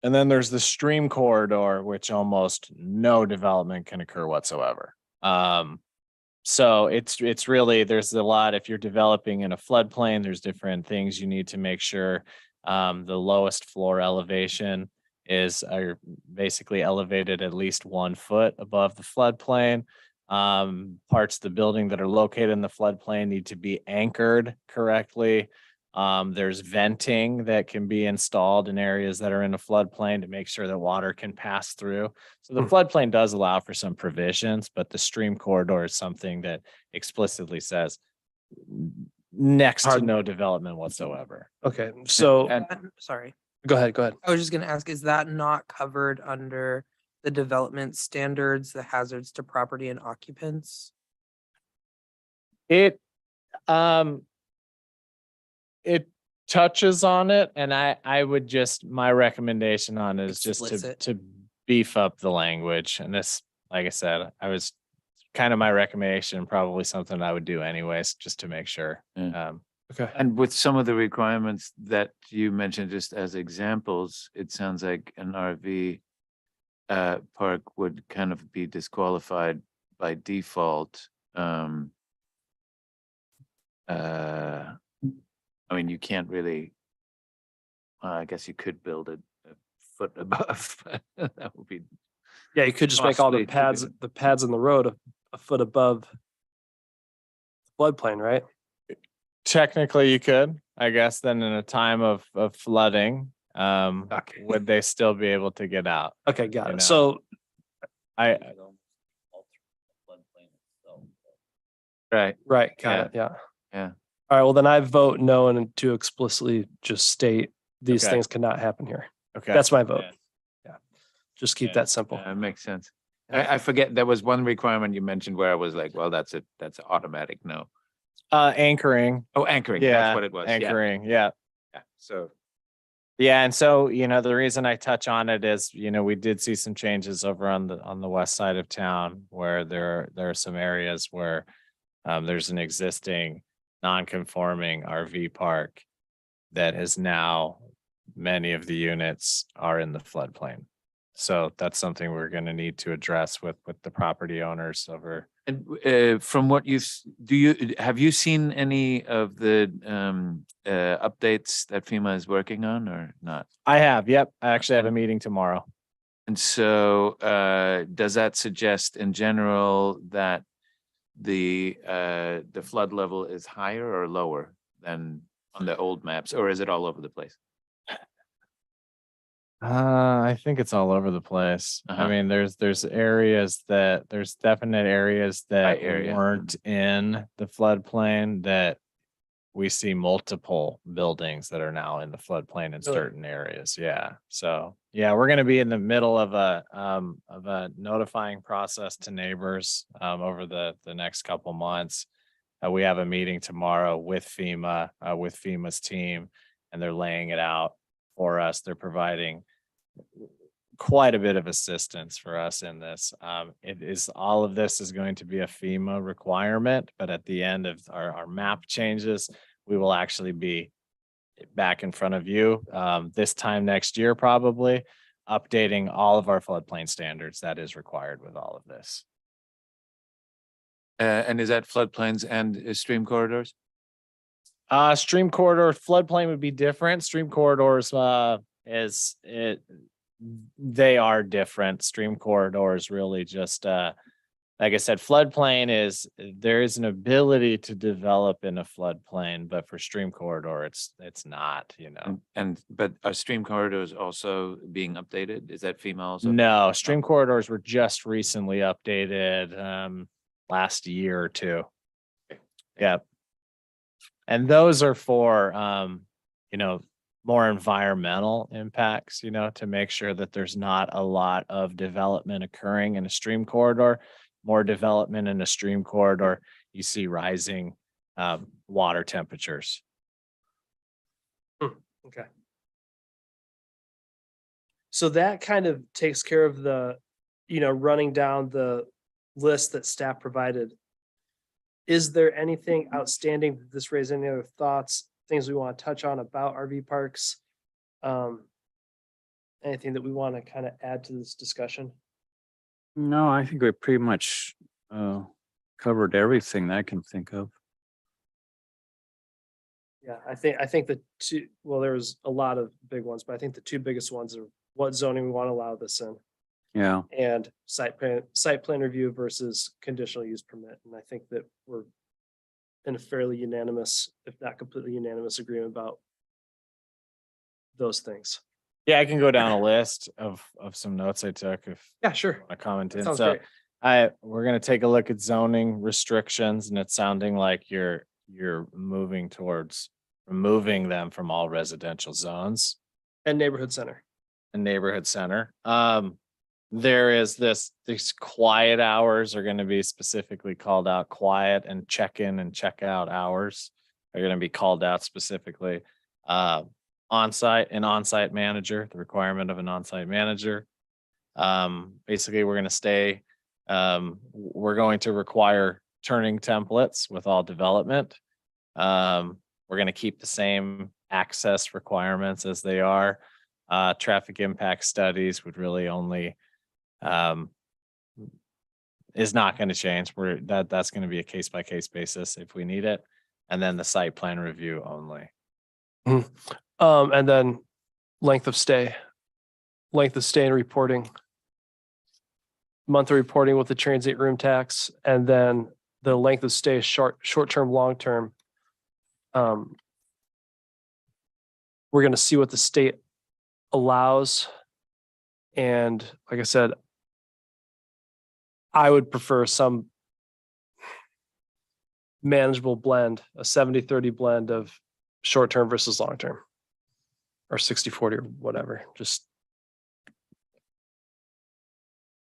And then there's the stream corridor, which almost no development can occur whatsoever. So it's really, there's a lot, if you're developing in a floodplain, there's different things you need to make sure. The lowest floor elevation are basically elevated at least 1 foot above the floodplain. Parts of the building that are located in the floodplain need to be anchored correctly. There's venting that can be installed in areas that are in a floodplain to make sure that water can pass through. So the floodplain does allow for some provisions, but the stream corridor is something that explicitly says next to no development whatsoever. Okay. So Sorry, go ahead. I was just gonna ask, is that not covered under the development standards, the hazards to property and occupants? It touches on it, and I would just, my recommendation on it is just Explicit. to beef up the language. And this, like I said, kind of my recommendation, probably something I would do anyways, just to make sure. Okay. And with some of the requirements that you mentioned just as examples, it sounds like an RV park would kind of be disqualified by default. I mean, you can't really. I guess you could build it a foot above. That would be. Yeah, you could just make all Costly to do. the pads in the road a foot above floodplain, right? Technically, you could, I guess, then in a time of flooding, Okay. would they still be able to get out? Okay, got You it. know. So, I, Right. right, got it, yeah. Yeah. All right, well, then I vote no and to explicitly just state these Okay. things cannot happen here. okay. That's my vote. Yeah. Yeah. Just keep Yeah. that simple. It makes sense. I forget, there was one requirement you mentioned where I was like, well, that's automatic, no. Anchoring. Oh, anchoring, Yeah. that's what it was. Yeah. Anchoring. Yeah. Yeah. So, Yeah, and so, the reason I touch on it is, we did see some changes over on the west side of town where there are some areas where there's an existing non-conforming RV park that is now, many of the units are in the floodplain. So that's something we're going to need to address with the property owners over. and from what have you seen any of the updates that FEMA is working on or not? I have, yep, I actually have a meeting tomorrow. And so, does that suggest in general that the flood level is higher or lower than on the old maps, or is it all over the place? I think it's all over the place. I Uh-huh. mean, there's there's definite areas that area. weren't in the floodplain that we see multiple buildings that are now in the floodplain in Really? certain areas. Yeah. So, yeah, we're going to be in the middle of a notifying process to neighbors over the next couple months. We have a meeting tomorrow with FEMA's team, and they're laying it out for us. They're providing quite a bit of assistance for us in this. All of this is going to be a FEMA requirement, but at the end of our map changes, we will actually be back in front of you this time next year, probably updating all of our floodplain standards. That is required with all of this. And is that floodplains and stream corridors? Stream corridor floodplain would be different. Stream corridors, they are different. Stream corridors really just, like I said, floodplain there is an ability to develop in a floodplain, but for stream corridor, it's not, But are stream corridors also being updated? Is that FEMA also? No, stream corridors were just recently updated, last year or two. Yep. And those are for, more environmental impacts, to make sure that there's not a lot of development occurring in a stream corridor. More development in a stream corridor, you see rising water temperatures. Okay. So that kind of takes care of the, running down the list that staff provided. Is there anything outstanding? Did this raise any other thoughts, things we want to touch on about RV parks? Anything that we want to kind of add to this discussion? No, I think we pretty much covered everything that I can think of. Yeah, I think the two, well, there's a lot of big ones, but I think the two biggest ones are what zoning we want to allow this in Yeah, and site plan review versus conditional use permit. And I think that we're in a fairly unanimous, if not completely unanimous agreement about those things. Yeah, I can go down a list of some notes I took if Yeah, sure. I comment That in. sounds So great. we're gonna take a look at zoning restrictions, and it's sounding like you're moving towards removing them from all residential zones And neighborhood center. and neighborhood center. There is these quiet hours are gonna be specifically called out. Quiet and check-in and check-out hours are gonna be called out specifically. On-site manager, the requirement of an on-site manager. Basically, we're going to require turning templates with all development. We're going to keep the same access requirements as they are. Traffic impact studies would really only is not going to change. That's going to be a case by case basis if we need it. And then the site plan review only. And then length of stay and reporting. Monthly reporting with the transient room tax, and then the length of stay, short-term, long-term. We're gonna see what the state allows. And like I said, I would prefer some manageable blend, a 70-30 blend of short-term versus long-term. Or 60-40 or whatever, just.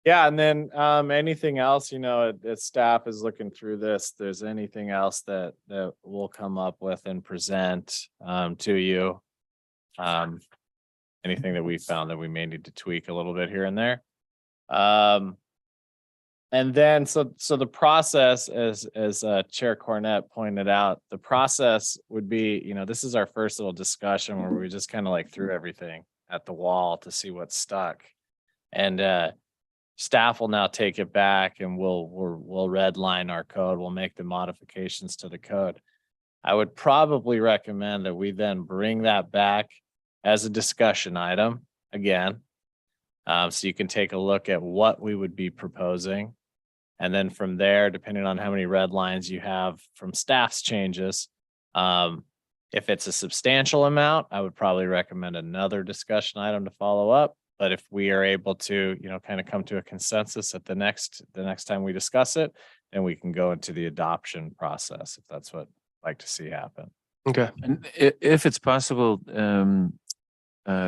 Yeah, and then anything else, as staff is looking through this, there's anything else that we'll come up with and present to you. Anything that we found that we may need to tweak a little bit here and there. And then so the process, as Chair Cornett pointed out, the process would be, this is our first little discussion where we just kind of like threw everything at the wall to see what stuck. And staff will now take it back and we'll redline our code. We'll make the modifications to the code. I would probably recommend that we then bring that back as a discussion item again. So you can take a look at what we would be proposing. And then from there, depending on how many red lines you have from staff's changes, if it's a substantial amount, I would probably recommend another discussion item to follow up. But if we are able to, kind of come to a consensus at the next time we discuss it, then we can go into the adoption process if that's what I'd like to see happen. Okay. And if it's possible,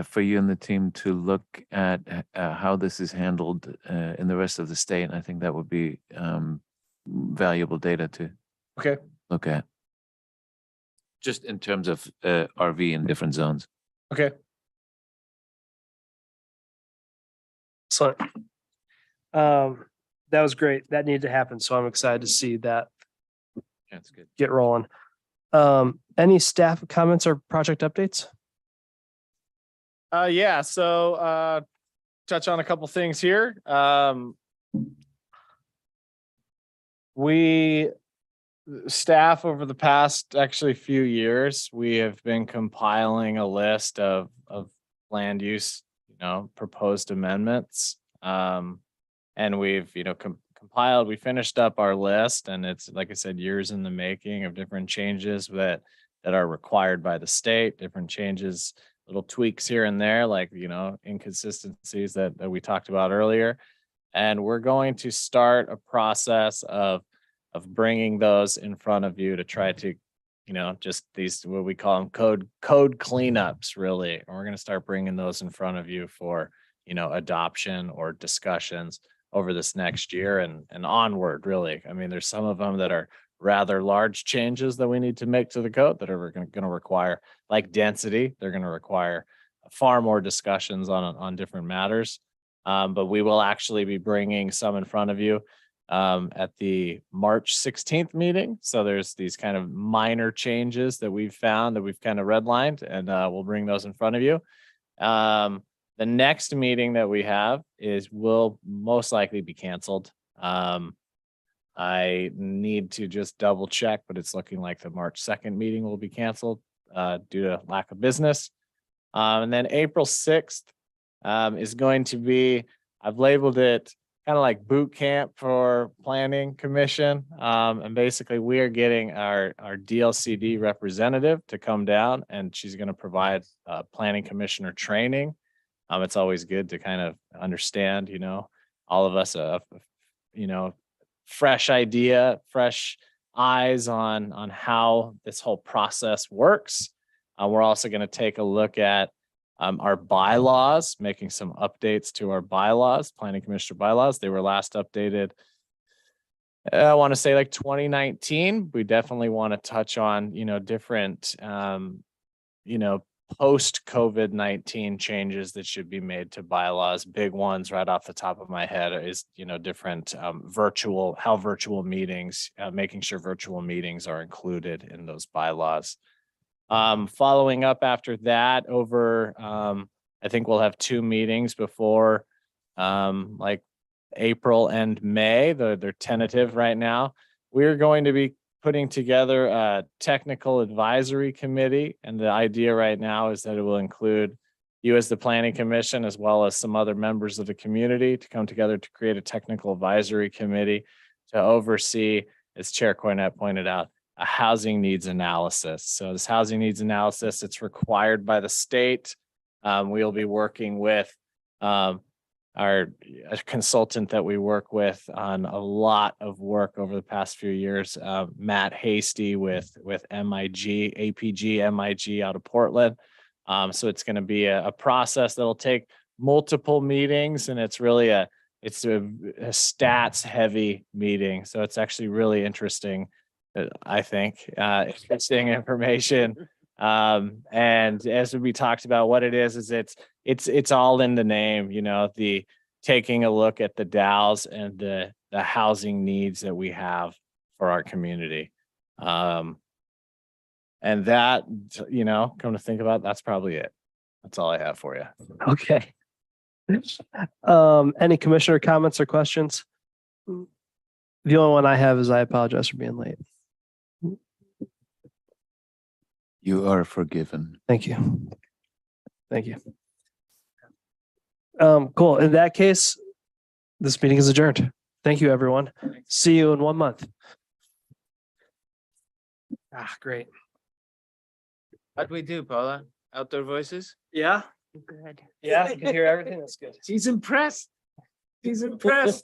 for you and the team to look at how this is handled in the rest of the state, I think that would be valuable data to look at. Just in terms of RV in different zones. Okay. So, that was great. That needed to happen. So I'm excited to see that That's good. get rolling. Any staff comments or project updates? Yeah, so touch on a couple things here. We staff over the past actually few years, we have been compiling a list of land use, proposed amendments. And we've, compiled, we finished up our list, and it's, like I said, years in the making of different changes that are required by the state, different changes, little tweaks here and there, like, inconsistencies that we talked about earlier. And we're going to start a process of bringing those in front of you to try to, just these, what we call them code cleanups, really. And we're going to start bringing those in front of you for, adoption or discussions over this next year and onward, really. I mean, there's some of them that are rather large changes that we need to make to the code that are going to require, like density, they're going to require far more discussions on different matters. But we will actually be bringing some in front of you at the March 16th meeting. So there's these kind of minor changes that we've found that we've kind of redlined, and we'll bring those in front of you. The next meeting that we have will most likely be canceled. I need to just double check, but it's looking like the March 2nd meeting will be canceled due to lack of business. And then April 6th is going to be, I've labeled it kind of like boot camp for Planning Commission. And basically we are getting our DLCD representative to come down, and she's going to provide Planning Commissioner training. It's always good to kind of understand, all of us, fresh idea, fresh eyes on how this whole process works. We're also going to take a look at our bylaws, making some updates to our bylaws, Planning Commissioner bylaws. They were last updated, I want to say like 2019. We definitely want to touch on, different, post-COVID-19 changes that should be made to bylaws. Big ones right off the top of my head is, different how virtual meetings, making sure virtual meetings are included in those bylaws. Following up after that over, I think we'll have 2 meetings before like April and May. They're tentative right now. We're going to be putting together a technical advisory committee. And the idea right now is that it will include you as the planning commission, as well as some other members of the community to come together to create a technical advisory committee to oversee, as Chair Cornett pointed out, a housing needs analysis. So this housing needs analysis, it's required by the state. We'll be working with our consultant that we work with on a lot of work over the past few years, Matt Hasty with MIG, APG, MIG out of Portland. So it's going to be a process that'll take multiple meetings, and it's really a stats heavy meeting. So it's actually really interesting. I think interesting information. And as we talked about, what it is it's all in the name, you know, the taking a look at the DAOs and the housing needs that we have for our community. And that, you know, come to think about, that's probably it. That's all I have for you. Okay. Any commissioner comments or questions? The only one I have is I apologize for being late. You are forgiven. Thank you. Thank you. Cool. In that case, this meeting is adjourned. Thank you, everyone. See you in 1 month. Great. How'd we do, Paula? Outdoor voices? Yeah. Good. Yeah. You can hear everything. That's good. She's impressed. She's impressed.